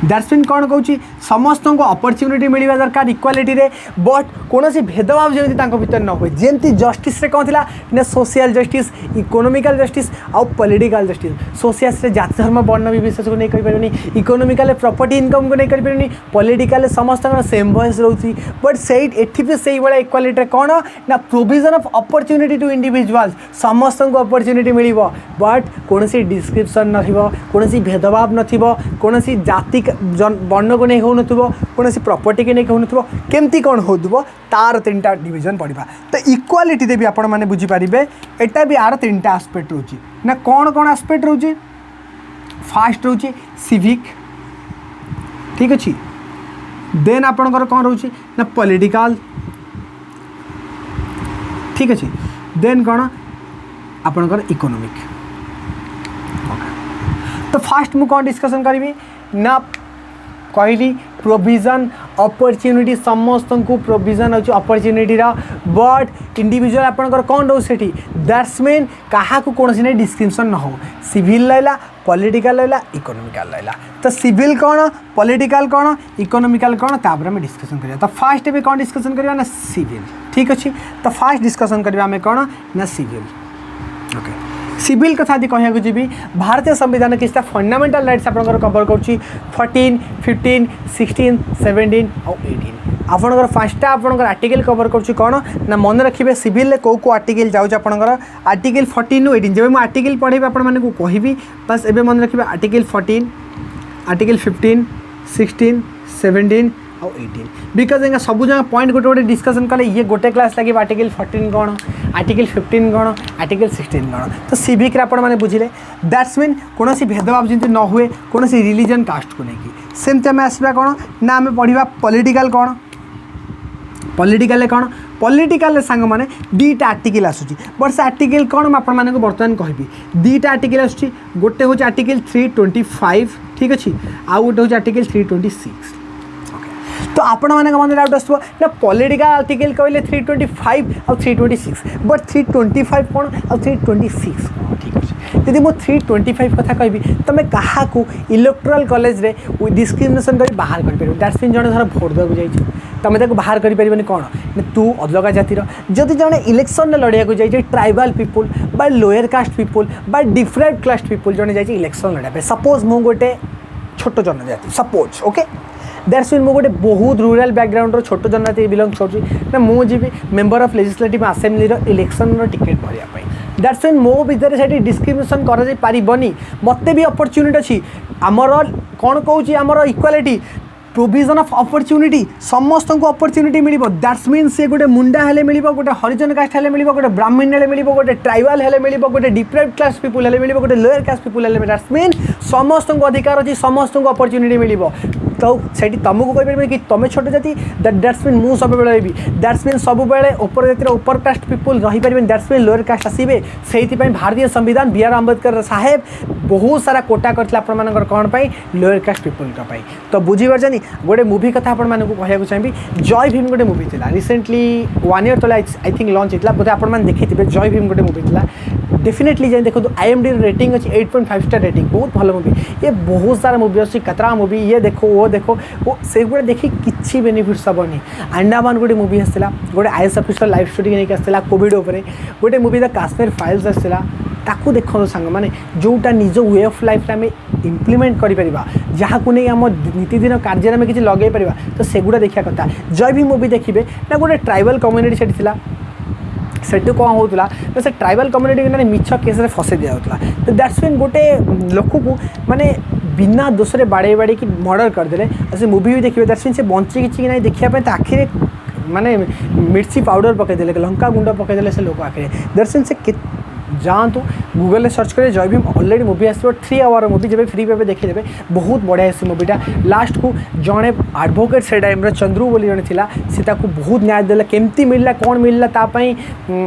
that's mean कौन कौन समस्त को अपॉर्चुनिटी मिलवा दरकार इक्वालिटी रे बट कौन भेदभाव जमी भीतर न हुए जमती जस्टिस कौन थी ना सोशल जस्टिस इकोनॉमिकल जस्टिस आउ पॉलिटिकल जस्टिस सोशल जाति धर्म वर्ण विशेष को नहीं करें इकोनॉमिकल प्रॉपर्टी इनकम को नहीं करें पॉलिटिकल समस्त सेम वॉइस रोची बट से भाई इक्वालिटी कौन ना provision of opportunity to individuals समस्त को अपॉर्चुनिटी मिल बट कौन डिस्क्रिप्शन नौन भेदभाव नौन जाति वर्ण को नहीं हो कौन प्रॉपर्टी के नहीं हो केमती कौन हो तार 3टा डिवीजन पढ़ा तो इक्वालिटी भी आपण मैंने बुझीपारे एटा भी आर 3टा आस्पेक्ट रोचे ना कौन कौन आस्पेक्ट रोचे फास्ट रोचे सिविक ठीक अच्छे देन आपणकर कौन रोचे ना पॉलिटिकल ठीक अच्छे देन कौन आपणकर इकोनॉमिक तो फास्ट मु कौन डिस्कसन करी ना कहली प्रोविजन अपॉर्चुनिटी समस्त को प्रोविजन अच्छे अपॉर्चुनिटी बट इंडिविजुअल आपंकर कौन रोज से दैट्स मीन क्या कौन ना डिस्क्रिप्शन न हो सिविल रहा पॉलिटिकल रहा इकोनॉमिकल रहा तो सिविल कौन पॉलिटिकल कौन इकोनॉमिकल कौन तापर आम डिस्कसन करिया तो फास्ट भी कौन डिस्कसन करिया ना सिविल ठीक अच्छे तो फास्ट डिस्कसन करिया आम कौन ना सिविल ओके सिविल कथा यदि कहूँ जी भारतीय संविधान किसी फंडामेंटल राइट्स आप कवर कर 14, 15, 16, 17 और 18 आपंकर 5टा आपंकर आर्टिकल कवर कर कौन ना मन रखिए सिविल कौ को आर्टिकल जाऊँ आपंकर आर्टिकल 14 ରୁ 18 जब मुझे आर्टिकल पढ़ेबी आपको कहबी बस एबे मन रखिए आर्टिकल 14, आर्टिकल 15, 16, 17 और 18 बिकज एंगा सब जगह पॉइंट गोटे गोटे डिस्कसन कले ये गोटे क्लास लगे आर्टिकल 14 कौन आर्टिकल 15 कौन आर्टिकल 16 कौन तो सिविक आपने बुझे दैट्स मीन कौन भेदभाव जमी न हुए कौन रिलीजन कास्ट को लेकिन सेमती आम आसवा कौन ना आम पढ़ा पॉलिटिकल कौन पॉलिटिकल कौन पॉलिटिकल सांग मैंने दीटा आर्टिकल आसूँ बट से आर्टिकल कौन मुझे बर्तमान कहबी दीटा आर्टिकल आसूँ गोटे हूँ आर्टिकल 325 ठीक अच्छे आउ गोटे हूँ आर्टिकल 326 तो आपण मैंने मन डाउट आसो ना पॉलिटिकल आर्टिकल कहले 325 और 326 बट 325 कौन और 326 कौन ठीक अच्छे यदि मुझे 325 कथा कहबी तो मैं क्या इलेक्टोरल कॉलेज रे डिस्क्रिमिनेशन कर बाहर कर दैट्स मीन जड़े धर भोट देवाक जाइए तुम ताको बाहर कर कौन तू अलग जातिर जदि जड़े इलेक्शन लड़िया जाइए ट्राइबल पीपुल बा लोअर कास्ट पीपुल बा डिफरेंट कास्ट पीपुल जड़े जाइए इलेक्शन लड़ाई सपोज मु गोटे छोट जनजाति सपोज ओके दैट्स मीन मुझे बहुत रूरल बैकग्राउंड छोट जनजाति बिलंग कर मुझे member of legislative assembly election ticket भरवाई दैट्स मीन मो भीतर से डिस्क्रिमिनेशन कर मत भी अपॉर्चुनिटी अच्छी आमर कौन कौच आमर इक्वालिटी प्रोविजन ऑफ अपॉर्चुनिटी समस्त को अपॉर्चुनिटी मिल दैट्स मीन से गोटे मुंडा हेले मिल गोटे हरिजन कास्ट हेले मिल गोटे ब्राह्मण हेले मिल गोटे ट्राइबल हेले मिल गोटे डिफरेंट क्लास पीपुल हेले मिल गोटे लोअर कास्ट पीपुल हेले दैट्स मीन समस्त को अधिकार अच्छी समस्त को अपॉर्चुनिटी मिल तो से तुमको कहीपर कि तुम छोट जाति दैट्स मीन मुझे सब भी दैट्स मीन सब उपर जातिर उपर कास्ट पीपुल रहीपर दैट्स मीन लोअर कास्ट आसवे से भारतीय संविधान बी आर अम्बेडकर साहेब बहुत सारा कोटा करते आपर कौन लोअर कास्ट पीपुल तो बुझीपार गोटे मुवी कथा आपको कहूँ चाहिए जय भीम गोटे मुवी थी रिसेंटली 1 year तले आई थिंक लॉन्च होता बोधे आपने देखिए जय भीम गोटे मुवी थी डेफिनेटली जाए देखो IMDb रेटिंग अच्छी 8.5 स्टार रेटिंग बहुत भल मुवी ये बहुत सारा मुवी अच्छी कतरा मुवी ये देखो वो से गुड़ा देखी किसी बेनिफिट्स हेनी अंडमान गोटे मुवी आसाला गोटे IAS ऑफिसर लाइफ स्टोरी नहीं आसाला कोविड उपर गोटे मुवी द काश्मीर फाइल्स आसाला ताकू देखो सांग मैंने जोटा निज वे ऑफ लाइफ आम इम्प्लीमेंट करा को नहीं आम नीतिदिन कार्य आम किसी लगे पार तो सेगुड़ा देखा कथा जय भीम मुवी देखिए ना गोटे ट्राइबल कम्युनिटी से सेठू कौन होता ना से ट्राइबल कम्युनिटी मैंने मिछ केस फसई दिया तो दैट्स मीन गोटे लोक को माने बिना दोष बाड़े बाड़े कि मर्डर करदे से मुवी भी देखिए दैट्स मीन से बंची कि नहीं देखापी आखिरे माने मिर्ची पाउडर पकईदे लंका गुंड पकईदे से लोक आखिरे दैट्स मीन से जातु गूगल सर्च करें जय भीम अलरेडी मुवी आस 3 आवर मुवी जब फ्री पे देखिए बहुत बढ़िया से मुवीटा लास्ट को जड़े एडवोकेट से टाइम चंद्रू बोली जड़े थी सी बहुत न्याय देला केमती मिलला कौन मिलला तापाई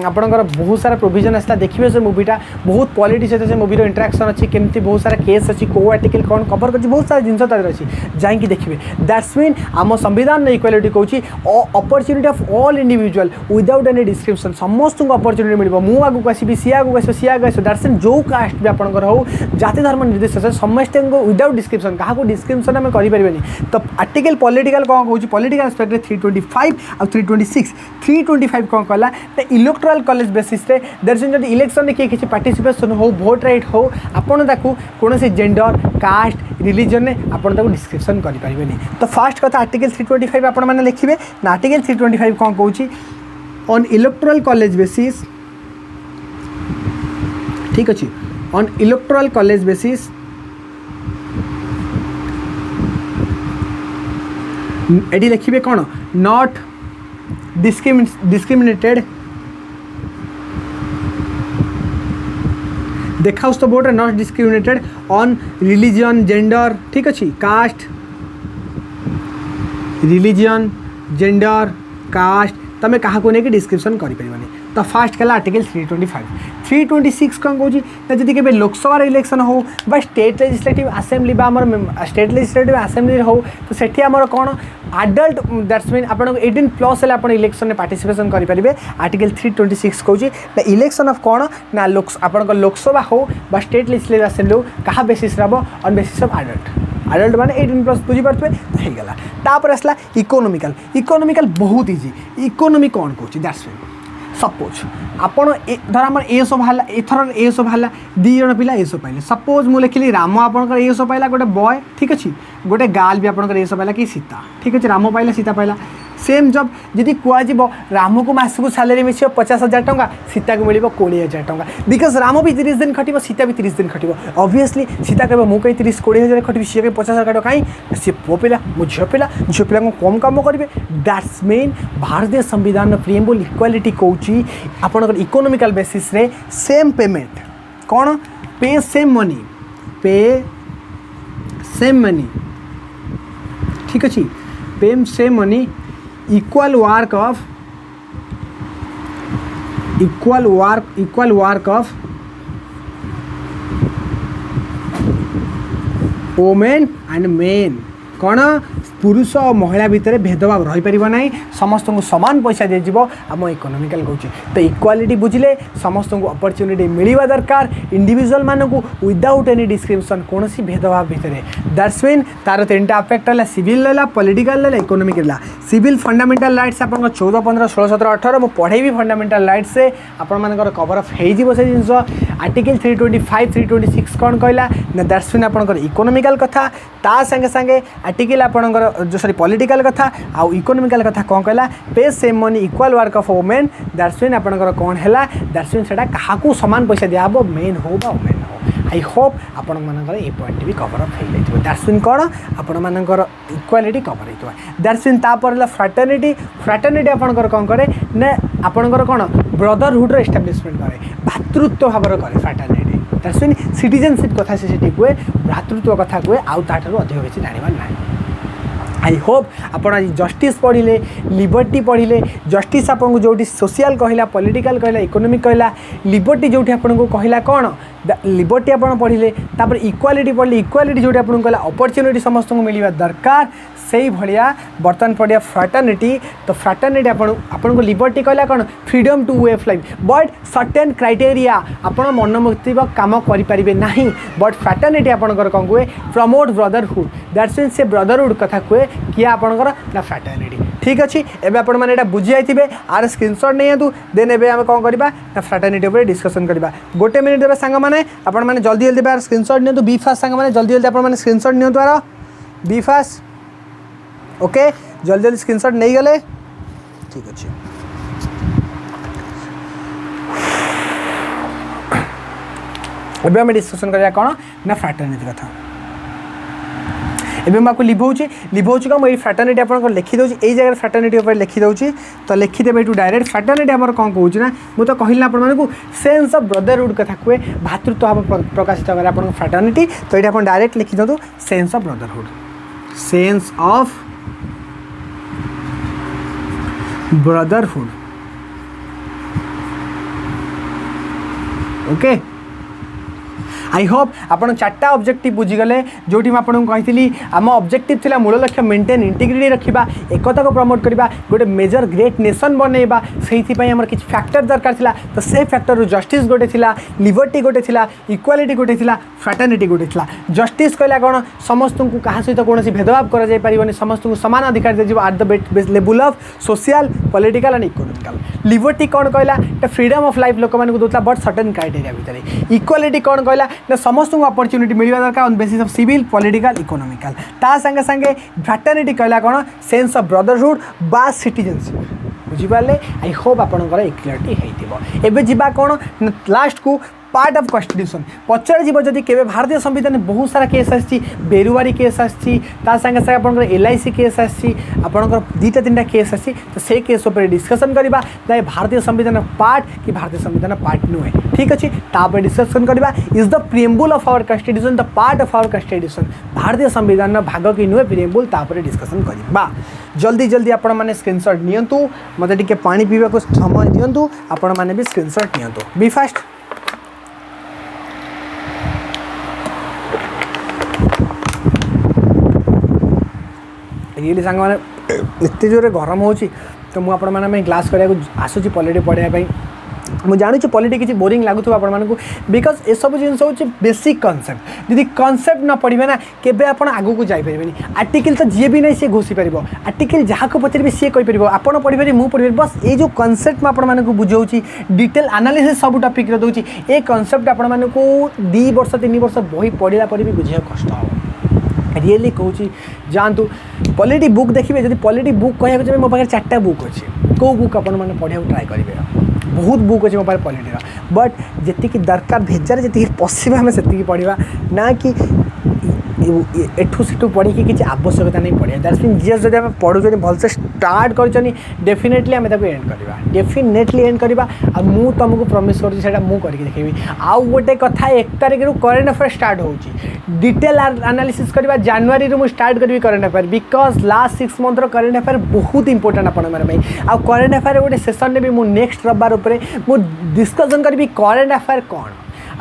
आपणकर बहुत सारा प्रोविजन आसला देखिए से मुवीटा बहुत क्वालिटी सहित से मुवीर इंटराक्शन अच्छी केमती बहुत सारा केस अच्छी को आर्टिकल कौन कवर कर बहुत सारा जिन अच्छी जाकि देखिए दैट्स मीन आम संविधान equality Cauchy opportunity of all individual without any description समस्त को अपॉर्चुनिटी मिल मु आगू आसबि सी आगू दैट्स मीन जो कास्ट भी आपंकर हो जाति धर्म निर्देश समस्त विदाउट डिस्क्रिप्शन क्या डिस्क्रिप्शन आम करें तो आर्टिकल पॉलिटिकल कौन कौन पॉलिटिकल एस्पेक्ट 325 और 326 325 कौन कहला electoral college basis that's mean जब इलेक्शन किए किसी पार्टिसिपेशन हो वोट राइट हो आपन कौन से जेंडर कास्ट रिलीजन ने आपन डिस्क्रिप्शन करें तो फास्ट कथा आर्टिकल 325 आपण मैंने लिखिए ना आर्टिकल 325 कौन कौन ऑन इलेक्टोरल कॉलेज बेसिस ठीक अच्छे ऑन इलेक्टोरल कॉलेज बेसिस एडी लिखिए कौन नॉट डिस्क्रिमिनेटेड देखा तो board not discriminated on religion gender ठीक अच्छे कास्ट रिलीजन जेंडर कास्ट तमें क्या लेकिन डिस्क्रिप्शन करें तो फास्ट कला आर्टिकल 325 326 कौन कौन ना जदि के लोकसभा इलेक्शन हो बा स्टेट लेजिस्लेटिव असेंबली बा स्टेट लेजिस्लेटिव असेंबली हो तो सेठी आमर कौन अडल्ट दैट्स मीन आप 18+ हेल्ले आप इलेक्शन में पार्टिसिपेशन करेंगे। आर्टिकल 326 कौन ना इलेक्शन ऑफ कौन ना आप लोकसभा हो बा स्टेट लेजिस्लेटिव असेंबली हो क्या बेसीस हम ऑन बेसिस ऑफ अडल्ट माने 18+ बुझीपारे तो होगा। तापर आसला इकोनोमिकल बहुत इजी। इकोनोमी कौन कौन दैट्स मीन सपोज आपण धर आम एसो बाहर एथर एसो बाहर 2 जन पिला एसो पाइले सपोज मुझे लिखिली राम आपंकर एसो पाइला गोटे बॉय ठीक अच्छे गोटे गार्ल भी आपंकर एसो पाइला कि सीता ठीक अच्छे राम पाइला सीता पाइला सेम जब जी कहब राम को मासक सालेरी मिले 50,000 टंका सीता को मिले 20,000 टंका बिकज राम भी 30 दिन खटिब सीता भी 30 दिन खटिब ऑब्वियसली सीता कह मुझे 30-20,000 खटिबी सी 50,000 कहीं सी पुओ पिला मो झील पिला को कम कम करेंगे। दैट्स मीन भारतीय संविधान प्रिएम्बल इक्वालिटी कौची आपनकर इकोनॉमिकल बेसिस रे सेम पेमेंट कौन पे सेम मनी ठीक अच्छे पे same money equal work of women and men कौन पुरुष और महिला भितर भेदभाव रही पार ना समस्त को समान पैसा दिज्व आम इकोनॉमिकल कौच तो इक्वालिटी बुझिले समस्त को अपॉर्चुनिटी मिलवा दरकार इंडिविजुअल मानक विदाउट एनी डिस्क्रिमिनेशन कौन भेदभाव भितर। दैट्स मीन तार 3टा एस्पेक्ट है सिविल रहा पॉलिटिकल रहा इकोनॉमिक रहा। सिविल फंडामेंटल राइट्स आप 14, 15, 16, 17, 18 मुझे पढ़ेबी फंडामेंटल राइट्स से आपर कवर अफ हो जिस आर्टिकल 325, 326 कौन कहला ना दैट्स मीन आपंकर इकोनॉमिकल कथा ता संगे संगे आर्टिकल आपंकर जो सॉरी पॉलिटिकल कथा आउ इकोनॉमिकल कथा कौन कहला पे same money equal work of women that's mean आपंकर कौन है दैट्स मीन से क्या सामान पैसा दिहब मेन हो बा वुमेन हो। आई होप आपण मानकर ये पॉइंट भी कवर अप हो जाए। दैट्स मीन कौन आपण मानकर इक्वालिटी कवर हो। दैट्स मीन तापर फ्राटर्निटी आपंकर कौन करे ना आपंकर कौन ब्रदरहुड एस्टाब्लीशमेंट करे भातृत्व भाव करे फ्राटर्निटी। दैट्स मीन सिटीजनशिप कथा से कहे भ्रातृत्व कथा कहे आउ ताठू अधिक किसी जानवर ना। आई होप आप जस्टिस पढ़ले लिबर्टी पढ़ले जस्टिस आपको जो सोशल कहला पॉलिटिकल कहला इकोनॉमिक कहला लिबर्टी जो आपको कहला कौन लिबर्टी आप पढ़ले तापर इक्वालिटी पढ़ले इक्वालिटी जो आपको कहला अपॉर्चुनिटी समस्त को मिलवा दरकार से भाया बर्तमान पढ़िया फ्राटर्निटी। तो फ्राटर्निटी आपको लिबर्टी कहला कौन freedom to way of life but certain criteria आप मन मुताबिक काम करें ना बट फ्राटर्निटी आपंकर कौन कहे प्रमोट ब्रदरहुड। दैट्स मीन से ब्रदरहुड कथा कहे किए आपंकर ना फ्राटर्निटी। ठीक अच्छे एवं आपण मैंने बुझी जाइए आर स्क्रीनशॉट नहीं आतु देन एवं आम कौन करवा ना फ्राटर्निटी उपर डिस्कसन करवा। गोटे मिनिट देवे सांग मैंने आपण मैंने जल्दी जल्दी आर स्क्रीनशॉट नियंतु बी फास्ट सांग मैंने जल्दी जल्दी आप स्क्रीनशॉट नियंतु आर बी फास्ट ओके जल्दी जल्दी स्क्रीनशॉट नहीं गले ठीक अच्छे। एवं आम डिस्कसन करवा कौन ना फ्राटर्निटी कथा एवं आपको लिभाऊँ क्या मुझे फ्राटर्निटी आप लिखिदे यही जगह फ्राटर्निटी उपर लिखिदे तो लिखिदेवे यू डायरेक्ट फ्राटर्निटी आम कौन कहूँ ना मुझे तो कहली आपको सेन्स ऑफ ब्रदरहुड कथा कहे भातृत्व भाव प्रकाशित करें आप फ्राटर्निटी। तो ये आप डायरेक्ट लिखि दिखाँ sense of brotherhood sense of brotherhood okay. I hope आपन 4टा ऑब्जेक्टिव बुझीगले जोटी मैं आपको कही आम ऑब्जेक्टिव थिला मूल लक्ष्य मेंटेन इंटीग्रिटी रखा एकता को प्रमोट करवा गोटे मेजर ग्रेट नेशन बनइबा से आम कि फैक्टर दरकार थिला। तो से फैक्टर जस्टिस गोटे थिला लिबर्टी गोटे थिला इक्वालिटी गोटे थिला फ्राटर्निटी गोटे थिला। जस्टिस कहला कौन समस्त को क्या सहित कौन भेदभाव कर समस्त को समान अधिकार दिज्व at the level of social political and economical. Liberty कौन कहला फ्रीडम ऑफ लाइफ लोक मानक दूसरा बट सर्टेन क्राइटेरिया भितर। इक्वालिटी कौन कहला ना समस्त को अपॉर्चुनिटी मिलवा दरकार on basis of civil political economical. ता संगे संगे फ्राटर्निटी कहला कौन सेंस ऑफ ब्रदरहुड बा सिटीजनशिप बुझिपारे। आई होप आपंकर एक क्लियरिटी होइथिबो। एबे जिबा कौन लास्ट को पार्ट ऑफ कॉन्स्टिट्यूशन पचार जीव जदि केवे भारतीय संविधान बहुत सारा केस आसी बेरुवारी केस आसी संगे संगे आपंकर LIC केस आसी आपंकर 2-3टा केस आसी तो से केस उपर डिस्कसन करवा ना भारतीय संविधान पार्ट कि भारतीय संविधान पार्ट नुहे। ठीक अच्छे तापर डिस्कसन करवा is the preamble of our constitution the part of our constitution भारतीय संविधान भाग कि नुहे प्रिएम्बल तापर डिस्कसन करवा। जल्दी जल्दी आपण मैंने स्क्रीनशॉट नियंतु मते टिके पानी पीवा को समय दियंतु आपण मैंने भी स्क्रीनशॉट नियंतु बी फास्ट। रियली सांग मैंने एत जोरे गरम हो तो मुझे क्लास कराया आसूँ पॉलिटी पढ़ाई मुझे जानी पॉलिटी किसी बोरिंग लगुव आपको बिकज ये सब जिन हूँ बेसिक कनसेप्ट जदि कनसेप्ट न पढ़े ना केबे आप आगू को जापरें आर्टिकल तो जी भी नहीं सी घोषी पार आर्टिकल जहाँ को पचारे सी कहीपर आपड़ पढ़ी मुझे पढ़ी बस ये जो कनसेप्ट मुझे बुझाऊँगी डिटेल एनालिसिस सब टॉपिक दूसरी ये कनसेप्ट आपण मानक 2 वर्ष 3 वर्ष बही पढ़ला पर भी बुझे कष्ट हम रियली कहूँ जातु पॉलिटी बुक देखिए जब पॉलिटी बुक कह मो पाखे 4टा बुक अच्छे कौ बुक आप पढ़ा ट्राए करेंगे बहुत बुक अच्छे मो पाखे पॉलिटीर बट जी दरकार भेजार जी पशिबा आम से पढ़ा ना कि एठू सेठू पढ़ी किसी आवश्यकता नहीं पढ़ा दैट्स मीन जीएस जब आम पढ़ुचे भलसे स्टार्ट कर डेफिनेटली आम एंड करवा डेफिनेटली एंड करवा आ मु तुमको प्रॉमिस करा मुझे देखेबी आउ गोटे कथा 1 तारिख रु करेंट अफेयर स्टार्ट होची डिटेल एनालिसिस करवा जनवरी रु स्टार्ट करी current affair because last 6 month रो करेंट अफेयर बहुत इंपोर्टेंट आपण माने आ करेंट अफेयर गोटे सेशन ने भी मु नेक्स्ट रविवार उपरे मु डिस्कशन करी करेंट अफेयर कौन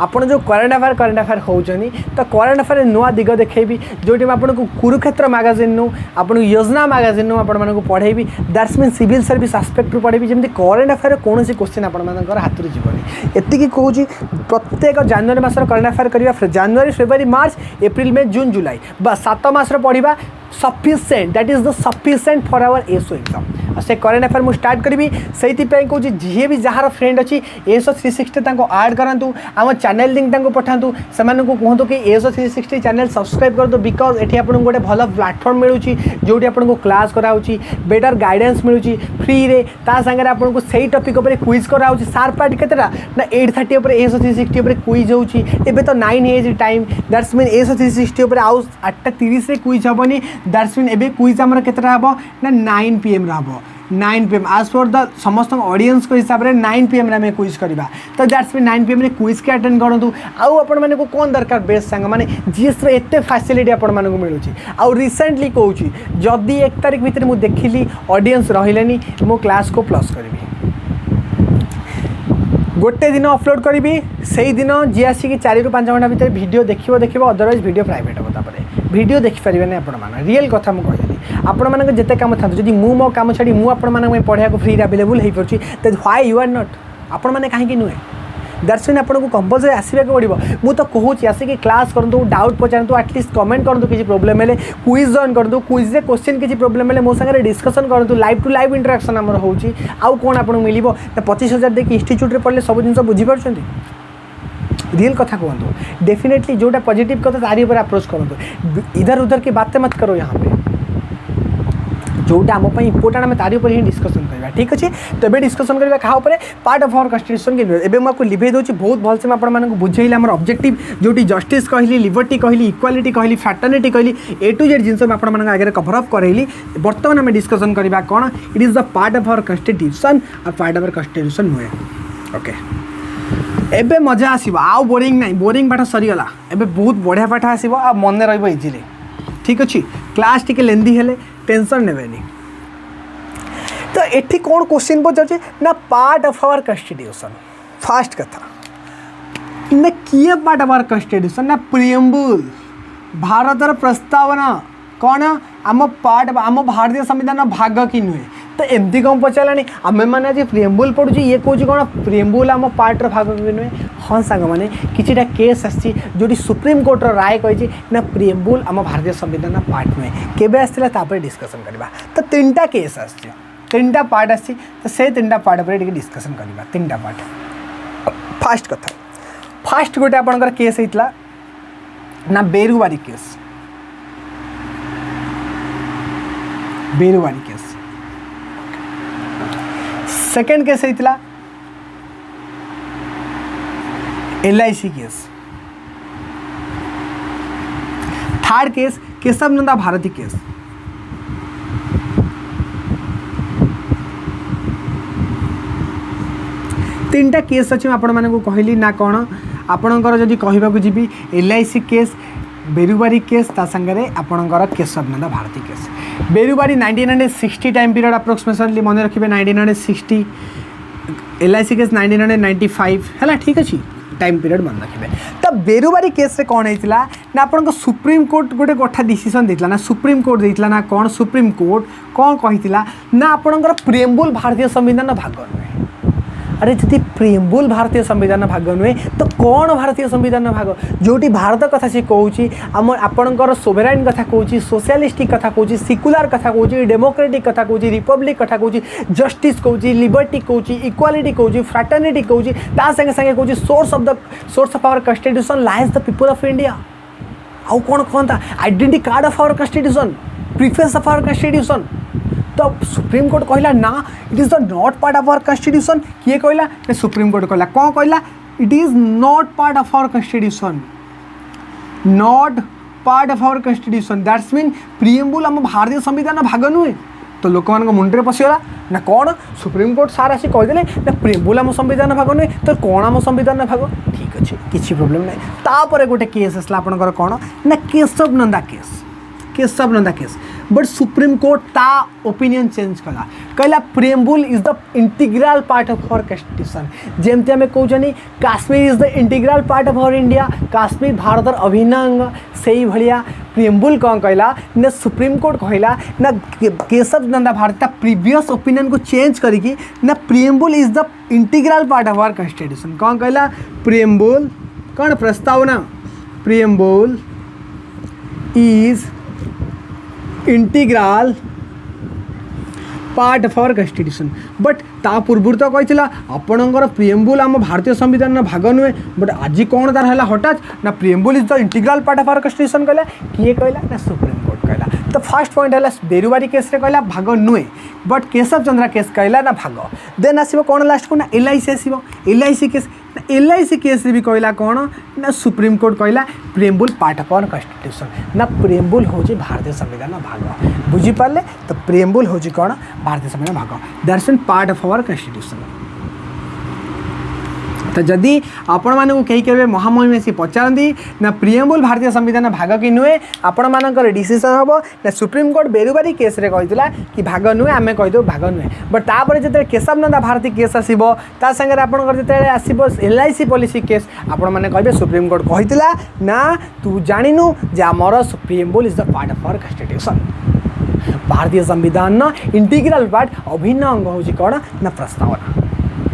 आपन जो करेंट अफेयर होचनी तो करेंट अफेयर नुआ दिग देखेबी जोटी आपको कुरुक्षेत्र मैगजीन नु आपन योजना मैगजीन नु आपण मानक पढ़ेबी that's mean civil service aspect रु पढ़ेबी जेमती करेंट अफेयर कौन सी क्वेश्चन आपण मानकर हाथ रे जीवनी एतिकी कहूची प्रत्येक जनवरी मासर करेंट अफेयर करिवा जनवरी फेब्रुआरी मार्च एप्रिल मे जून जुलाई बस 7 मासर पढ़िबा sufficient that is the sufficient for our SO exam से करेंट अफेयर मुझे स्टार्ट करी से कहूँ जी भी जार फ्रेंड अच्छी एसओ 360 आड करूँ आम चैनल लिंक पठातु से कहतु कि एसओ 360 चैनल सब्सक्राइब कर दो बिकज ये आपको गोटे भल प्लाटफर्म मिलूँ जोटी आपको क्लास कराऊँगी बेटर गाइडेंस मिलूँ फ्री रे ता सागर आपको सही टॉपिक उपर क्विज कराऊँगी सार पार्ट केतेटा ना 8:30 एसओ 360 क्विज होची एबे तो 9 एज टाइम दैट्स मीन एसओ 360 आउ 8:30 रे क्विज हेनी दैट्स मीन एबे क्विज आमर केतेटा हबो ना 9 PM रा हबो 9 PM आज फॉर द समस्त ऑडियंस को हिसाब से 9 PM रे क्विज करवा तो दैट्स मीन 9 PM रे क्विज के अटेंड करूँ आउ आपण माने को कौन दरकार बेस्ट सांग माने जीएस रे एते फैसिलिटी आपण माने को मिलुची आउ रिसेंटली कहूँ जदि 1 तारिख भितर मु देखिली ऑडियंस रहिलेनी मो क्लास को प्लस करी गोटे दिन अपलोड करी से दिन जी आसिक 4 ରୁ 5 घंटा भितर वीडियो देखिए अदरवाइज वीडियो प्राइवेट हम तापर वीडियो देखिपारे नहीं आपण रियल कथा मुझे कहली आपण मानक जिते काम था जब मु मो काम छाड़ी मुझे पढ़ा फ्री अवेलेबल हो पार्टी तो व्हाई यू आर नॉट आपण मैंने कहीं नुहे दैट्स मीन आपको कंपलसरी आसवाक पड़ो मुझे तो कहूँ आसिक क्लास करूँ डाउट पचारतु एटलिस्ट कमेंट करूँ किसी प्रोब्लेम है क्विज जॉइन करूँ क्विज क्वेश्चन किसी प्रोब्लेम है मो सागर डिस्कसन करूँ लाइव टू लाइव इंटरेक्शन आमर होची आउ कौन आपको मिल 25,000 देखिए इंस्टीट्यूट पढ़ले सब जिन बुझीपार रियल कथा कहतु डेफिनेटली जोटा पॉजिटिव कथा तारी पर अप्रोच करूँ इधर उधर की बातें मत करो यहाँ पे जोटा आम इंपोर्टाट आम तारी पर ही डिस्कसन करवा ठीक अच्छे तो ये डिस्कसन करवा क्या पार्ट ऑफ आवर कन्स्टिट्यूशन के मुझे लिभे दूसरी बहुत भलसे मुझे बुझेली आम ऑब्जेक्टिव जोटी जस्टिस कहली लिबर्टी कहली इक्वालिटी कहली फ्रैटर्निटी कहली ए टू जेड जिन आगे कवर अप करैली बर्तमान आम डिस्कसन करवा कौन it is the part of our constitution और पार्ट ऑफ आवर कन्स्टिट्यूशन नुहे ओके एबे मजा आसो आउ बोरिंग ना बोरिंग पाठ सरीगला एबे बहुत बढ़िया पाठ आसो आ मन रही इजिली ठीक अच्छे क्लास टी लेंदी हेले टेंशन नेबेनी तो एठी कौन क्वेश्चन पचारे ना part of our constitution fast कथा ना किए पार्ट ऑफ आवर कन्स्टिट्यूशन ना प्रियम्बुल भारतर प्रस्तावना कौन आम पार्ट आम भारतीय संविधान भाग कि नुहे तो एमती कौन पचारानी आम मैंने आज प्रियम्बुल पढ़ुची ये कहूँ कौन प्रियम्बुल आम पार्टर भाग कि नुहे हाँ सांग मैंने किसी केस आसोटी सुप्रीम कोर्टर राय कही ना प्रियम्बुल आम भारतीय संविधान पार्ट नुहे केबे आसला डिस्कसन करवा तो 3टा केस आस 3टा पार्ट आसी तो से 3टा पार्ट पर डिस्कसन करवा 3टा पार्ट फास्ट कथा फास्ट गोटे आपंकर केस होता ना Berubari case Berubari case second case होता LIC case third case Keshav Nanda Bharati case तीनटा केस अच्छे आपण मानक कहली ना कौन आपणकर जदि कहवाक जी LIC केस बेरुवारी केस ता संगे आपणकर Keshav Nanda Bharati case Berubari 1960 time period approximately मन रखिए 1960 LIC केस 1995 है ठीक अच्छे टाइम पीरियड मन रखिए। तो बेरुबारी केस रे कौन होता ना आपन सुप्रीम कोर्ट गोटे कथा डिसीजन देता ना सुप्रीम कोर्ट देता ना कौन सुप्रीम कोर्ट कौन कही ना आपणकर प्रेम्बुल भारतीय संविधान भाग नुहे। अरे जदि प्रेम्बुल भारतीय संविधान भाग नुहे तो कौन भारतीय संविधान भाग जोटी भारत कथा से कहूँ आम आपणकर सोभेराइन कथा कहूँ सोशलिस्टिक कथा कहूँ सिकुलार कथा कहूँ डेमोक्रेटिक कथा कहूँ रिपब्लिक कथा कहूँ जस्टिस कहूँ लिबर्टी कहूँ इक्वालिटी कहूँ फ्राटर्निटी कहूँ ता संगे संगे कहूँ source of our constitution lies the people of India आउ कौन कहता identity card of our constitution preface of our constitution. तो सुप्रीम कोर्ट कहला ना it is the not part of our constitution किए कहला ना सुप्रीम कोर्ट कहला कौन कहला it is not part of our constitution not part of our constitution that's mean preamble आम भारतीय संविधान भाग नुहे। तो लोक मान मुंडे पशिगला ना कौन सुप्रीम कोर्ट सार आसी कहीदेले ना प्रिएम्बुल आम संविधान भाग नुहे तो कौन आम संविधान भाग ठीक अच्छे किसी प्रोब्लेम ना। तापर गोटे केस आसला आपनकर कौन ना Keshav Nanda case but supreme court ता ओपिनियन चेंज कला कहला preamble is the integral part of our constitution जेमती आम कहते Kashmir is the integral part of our India Kashmir Bharat अभिन्न अंग से भाया प्रेम्बुल कौन कहला ना सुप्रीम कोर्ट कहला ना केशव नंदा भारत प्रीवियस ओपिनियन को चेंज करी ना preamble is the integral part of our constitution कौन कहला प्रेम्बुल कौन प्रस्तावना preamble is integral part of our constitution but ता पूर्व तो कही आपणकर प्रिएम्बुल आम भारतीय संविधान भाग नुहे बट आज कौन तार है हठात ना preamble is the integral part of our constitution कहला किए कहला ना सुप्रीम कोर्ट कहला। तो फर्स्ट पॉइंट है बेरुबारी केस रे कहला भाग नुहे बट केशव चंद्रा केस कहला ना भाग देन आसो कौन लास्ट को ना LIC आसो LIC केस LIC केस भी कहला कौन ना सुप्रीम कोर्ट कहला प्रेम्बुल पार्ट ऑफ आवर कॉन्स्टिट्यूशन ना प्रेम्बुल हूँ भारतीय संविधान भाग बुझीपारे। तो प्रेम्बुल हूँ कौन भारतीय संविधान भाग that's mean part of our constitution. तो जदि आपण मानू कहीं केवे महामहिम से पचारती ना प्रिएम्बुल भारतीय संविधान भाग कि नुहे आपण मानकर डिसीजन हम ना सुप्रीम कोर्ट बेरुबारी केस रे कही कि भाग नुहे आम कहीदेव भाग नुहे बट तापर जो केशव नंदा भारती केस आसो ता सागर आपंकर जो आसो LIC पॉलिसी केस आपण मैंने कहे सुप्रीम कोर्ट कही ना तू जानू जे आमर preamble is the part of our constitution भारतीय संविधान इंटीग्रल पार्ट अभिन्न अंग हूँ कौन ना प्रस्तावना।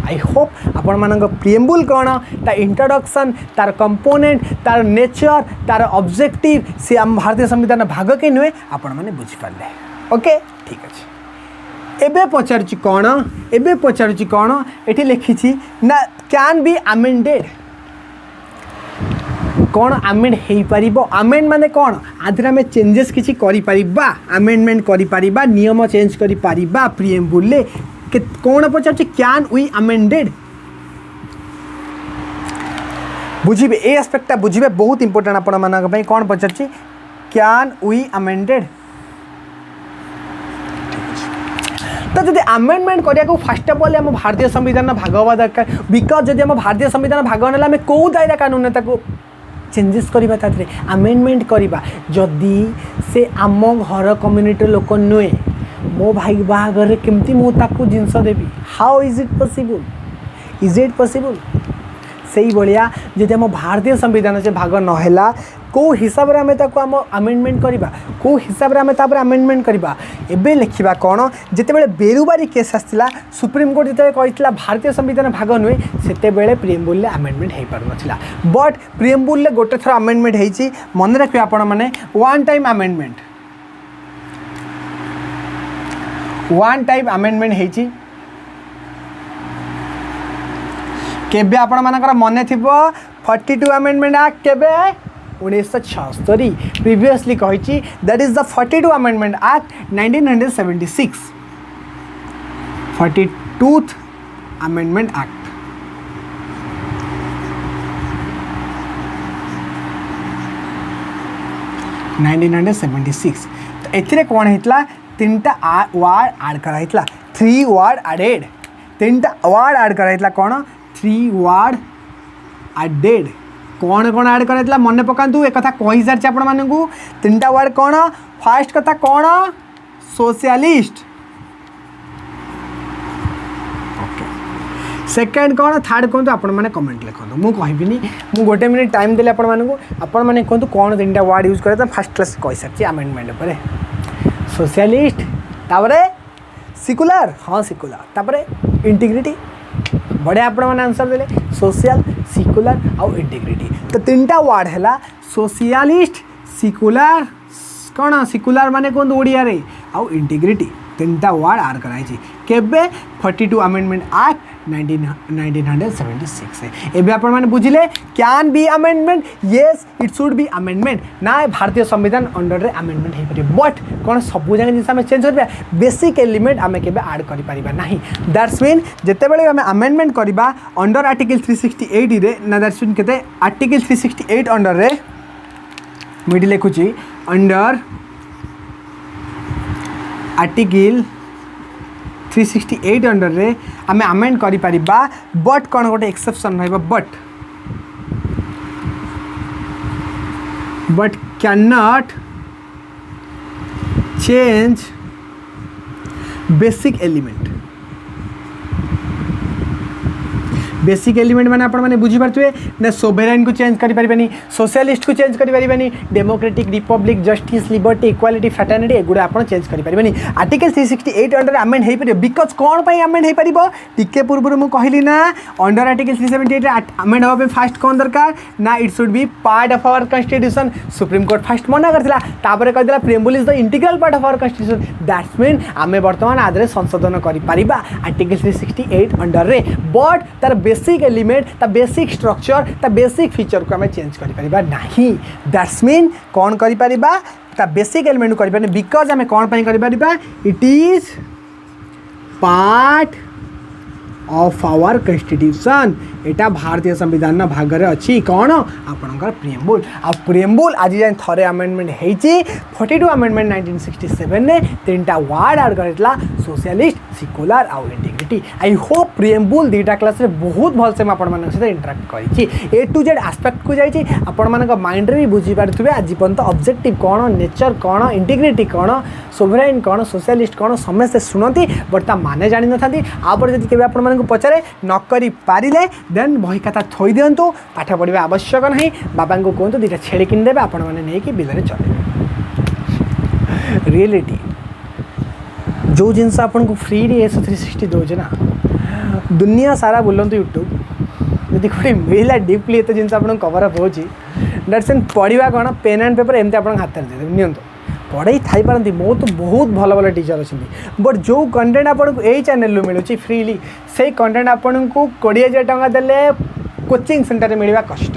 आई होप आपण मानक प्रिएम्बुल कौन ता इंट्रोडक्शन तार कंपोनेंट तार नेचर तार ऑब्जेक्टिव से आम भारतीय संविधान भाग के नुहे आपण मैंने बुझीपारे ओके ठीक अच्छे। एबे पचारुची कौन ये लिखी ना कैन बी अमेंडेड कौन आमेंड हो पार आमेंड माने कौन आधे आम चेंजेस किसी आमेंडमेंट कर नियम चेंज कर प्रिएम्बुल कौन पचार कैन वी अमेंडेड बुझे ए एस्पेक्टा बुझे बहुत इंपोर्टेंट आपण मान कौन पचार कैन वी अमेंडेड। तो जब आमेंडमेंट करिया फास्ट ऑफ ऑल आम भारतीय संविधान भाग हवा दरकार बिकज जब आम भारतीय संविधान भाग ना आम कौ दायरा कानून चेंजेस करवा आमेंडमेंट करवा जदि से आम घर कम्युनिटी लोक नुहे मो भाई बाहागर केमती मुझे जिनस देवी हाउ इज इट पॉसिबल से भाया जब आम भारतीय संविधान से भाग नहला कौ हिसाब से आम आमेंडमेंट करवा कौ हिसाब से आमेंडमेंट करवा एबे लिखा कौन जिते बेरुबारी केस आसला सुप्रीम कोर्ट जिते कही भारतीय संविधान भाग नुहे से प्रिएम्बुल आमेंडमेंट हो पार नाला बट प्रिएम्बुल गोटे थर आमेंडमेंट होती मन रखिए आपण मैंने वन टाइम आमेंडमेंट होती केबे आपण मानकर मन थी 42 अमेंडमेंट एक्ट केबे 1976 प्रीवियसली कही that is the 42 amendment act 1976 42th amendment act तो एथिरे कौन होता 3टा वार्ड आड कराइला 3 वार्ड एडेड 3टा वार्ड आड कराइला कौन 3 वार्ड एडेड कौन कौन आड कराइला मन पकातु एक कथा कही सारी आपण मानू 3टा वार्ड कौन फास्ट कथा कौन सोशलिस्ट सेकेंड कौन थर्ड कहतु आपण मैंने कमेंट लिखु मुझे कहबिनी मुझे गोटे मिनिट टाइम देली आपण मैंने कहतु कौन 3टा वर्ड यूज करे फर्स्ट क्लास कही सारी आमेंडमेंट पर सोशलिस्ट तापरे सिकुलर हाँ सिकुलर तापरे इंटीग्रिटी बढ़िया आपण मैंने आंसर देले सोशल सिकुलर आउ इंटीग्रिटी तो 3टा वर्ड है सोशलिस्ट सिकुलर कौन सिकुलर माने कहतु ओडिया रे आउ इंटीग्रिटी 3टा वर्ड आर कराई केबे 42 अमेंडमेंट एक्ट 1976 एबे आपण माने बुझिले can be amendment yes it should be amendment ना भारतीय संविधान अंडर रे अमेंडमेंट हे पारे बट कोन सब जगह जिस हमें चेंज करबा बेसिक एलिमेंट हमें केबे ऐड करि परिबा नाही दैट्स मीन जते बेले हमें अमेंडमेंट करबा अंडर आर्टिकल 368 रे ना दैट्स मीन केते आर्टिकल 368 अंडर रे मिडी लिखुची अंडर आर्टिकल 368 अंडर रे आमे अमेंड करि परिबा बट कौन गोटे एक्सेप्शन रहिबा but can not change basic element माने आपण माने बुझी पारथुए ना सोवेरेन को चेंज करि परिबानी सोशलिस्ट को चेंज करि परिबानी democratic republic justice liberty equality fraternity एगुडा आपण चेंज करि परिबानी आर्टिकल 368 अंडर अमेंड हे परिबो बिकॉज कोन पई अमेंड हे परिबो टिके पूर्व मु कहली ना अंडर आर्टिकल 378 रे अमेंड होबे फास्ट कोन दरकार ना it should be part of our constitution supreme court first मना करथिला तापरे कहदिला preamble is the integral part of our constitution that's mean आमे वर्तमान आदरे संशोधन करि परिबा आर्टिकल 368 अंडर रे बट तार बेसिक एलिमेंट ता बेसिक स्ट्रक्चर ता बेसिक फीचर को हमें चेंज करि परिबा नाही दैट्स मीन कौन करि परिबा ता बेसिक एलिमेंट करि परिबा बिकॉज हमें कौन पई करि परिबा it is part of our constitution एटा भारतीय संविधान भाग में अच्छी कौन आपणकर प्रिएम्बल आ प्रिएम्बल आज जाए थरे अमेंडमेंट होती 42 अमेंडमेंट 1967 ने 3टा वर्ड ऐड करला सोशलिस्ट सिकुलर आउ इंटीग्रिटी आई होप प्रिएम्बल 2टा क्लास रे बहुत भल से आपण मान सहित इंटरेक्ट करी ए टू जेड आस्पेक्ट को जाइए आपण मान माइंड रे भी बुझी पारे आज पर्यंत ऑब्जेक्टिव कौन नेचर कौन इंटीग्रिटी कौन सोवरेन कौन सोशलिस्ट कौन समस्ते शुणती बट ता माने जानी न थांती आपर जदि केबे आपण मान पचारे न करि पारिले देन बही खाता थोई दिंतु पाठ पढ़ा आवश्यक नहीं बाबा को कहतु 2टा छेड़ी किनदेवे आपण मैंने नहीं बिल चले रियलिटी जो जिनस आपन को फ्री एस 360 दौजे ना दुनिया सारा बुलंतु यूट्यूब जदि गोटे मिला डीपली एत जिन कवर अप होची दैट्स मीन पढ़ा कौन पेन एंड पेपर एमती आप हाथ दे नियंतु पढ़ाई थी पारती बहुत भल भल टीचर अच्छे बट जो कंटेंट आपको यही चैनल मिलूँ फ्रीली से कंटेंट आपन को 20,000 टंका देले कोचिंग सेंटर में मिलवा कष्ट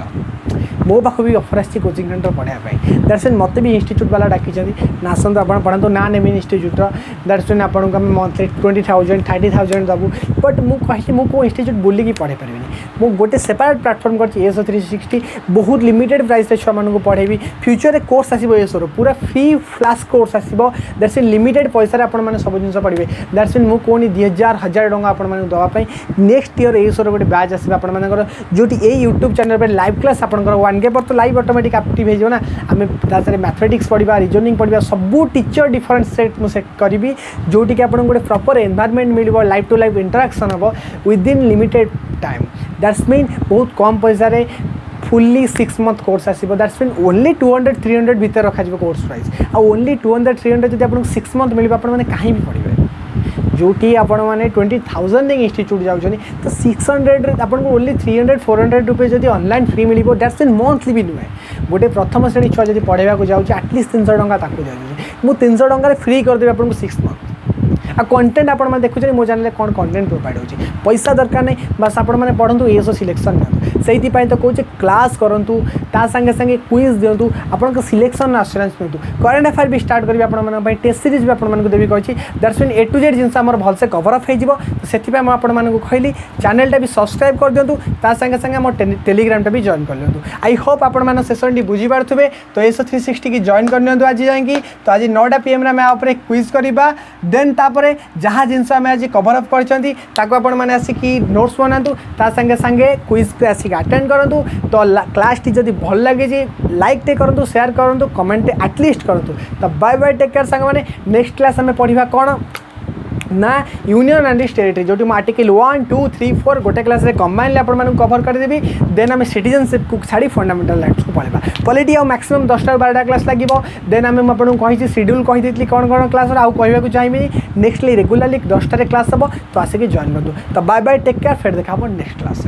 मो पाख भी ऑफर आसी कोचिंग सेंटर पढ़ाई दैट्स मीन मत भी इंस्टीट्यूट वाला डाकी आसतु आप पढ़ातु ना नेमी इंस्टीट्यूट दैट्स मीन आपको मंथली 20,000 30,000 दबू बट मुझे इंस्टीट्यूट बुलिकी पढ़े पारि मुझे गोटे सेपरेट प्लाटफर्म कर एस 360 बहुत लिमिटेड प्राइस छुआ मानक पढ़ेबी फ्यूचर कोर्स आसो एसोर पूरा फ्री फ्लाश कोर्स आसो दैट्स मीन लिमिटेड पैसा आपने सब जिन पढ़े दैट्स मीन मुझे कहनी 2,000 टंका आपको दवाई नेक्स्ट ईयर एसोर गोटे बैच आस जो यूट्यूब चैनल पर लाइव क्लास आपंकर 1K पर तो लाइव ऑटोमेटिक एक्टिव हो ना आम मैथमेटिक्स पढ़ा रिजनिंग पढ़ा सबू टीचर डिफरेंट सेट मुझे करी जोटि आपको गोटे प्रॉपर एनवायरनमेंट मिल लाइव टू लाइव इंटरेक्शन हम within limited time that's mean बहुत कम पैसा रे फुल्ली 6 मंथ कोर्स आसो दैट्स मीन ओनली 200-300 भीतर रखा कोर्स प्राइस आ ओनली 200-300 जब आपको 6 मंथ मिल आपने कहीं भी पढ़े जोटी आपण मैंने 20,000 इंस्टीट्यूट जाऊँगी तो 600 आपको ओनली 300-400 रुपये जब online free mill that's mean monthly भी नुहे गोटे प्रथम श्रेणी छुआ जब पढ़ाई जाऊँगी एटलिस्ट 300 टंका जाऊँगी मुझे 300 टंका फ्री करदेवी आपको 6 मंथ आ कंटेंट आप देखुचे मो चैनल कौन कंटेंट प्रोवाइड होची पैसा दरकार नहीं बस आपण मैंने पढ़ु एसो सिलेक्शन नियंतु से कहूँ क्लास करूँ ता संगे संगे क्विज दिंतु आपन सिलेक्शन आश्योरेंस दिंतु करेन्ट अफेयर भी स्टार्ट करी आपण टेस्ट सीरीज भी आपको देवी कही that's mean A to Z जिन भलसे कवर अप हो मुझे कहली चैनलटा भी सब्सक्राइब कर दिंतु ता संगे संगे मोर टेलीग्रामटा भी जॉइन कर लिंतु आई होप आपण सेसन बुझी पारे तो एस 360 की जॉइन कर लिंतु आज जाएंगी तो आज 9टा PM आम क्विज करवा देन तापर जहाँ जिनस आम आज कवर अप कर आसिकी नोट्स बनातु ता संगे संगे क्विज को आसिक अटेंड करूँ तो क्लास टी जब भल लगे लाइक टे करूँ शेयर करूँ कमेंट एटलिस्ट करूँ तो बाय बाय टेक केयर सांग मैंने नेक्स्ट क्लास आम पढ़ा कौन ना यूनियन एंड टेरिटरी जो आर्टिकल 1 2 3 4 गोटे क्लास कंबाइनली आपण कवर करदेवी देन आम सिटीजनशिप को छाड़ी फंडामेंटल राइट्स को पढ़ा पॉलिटी आउ मैक्सिमम 10 12 क्लास लगे देन आम आपको कही शेड्यूल कहीदी कौन कौन क्लास आउ कहूँ चाहिए नेक्स्ट रेगुलारली 10 क्लास हम तो आसिक जॉइन कर तो बाय बाय टेक केयर फिर देखा नेक्स्ट क्लास।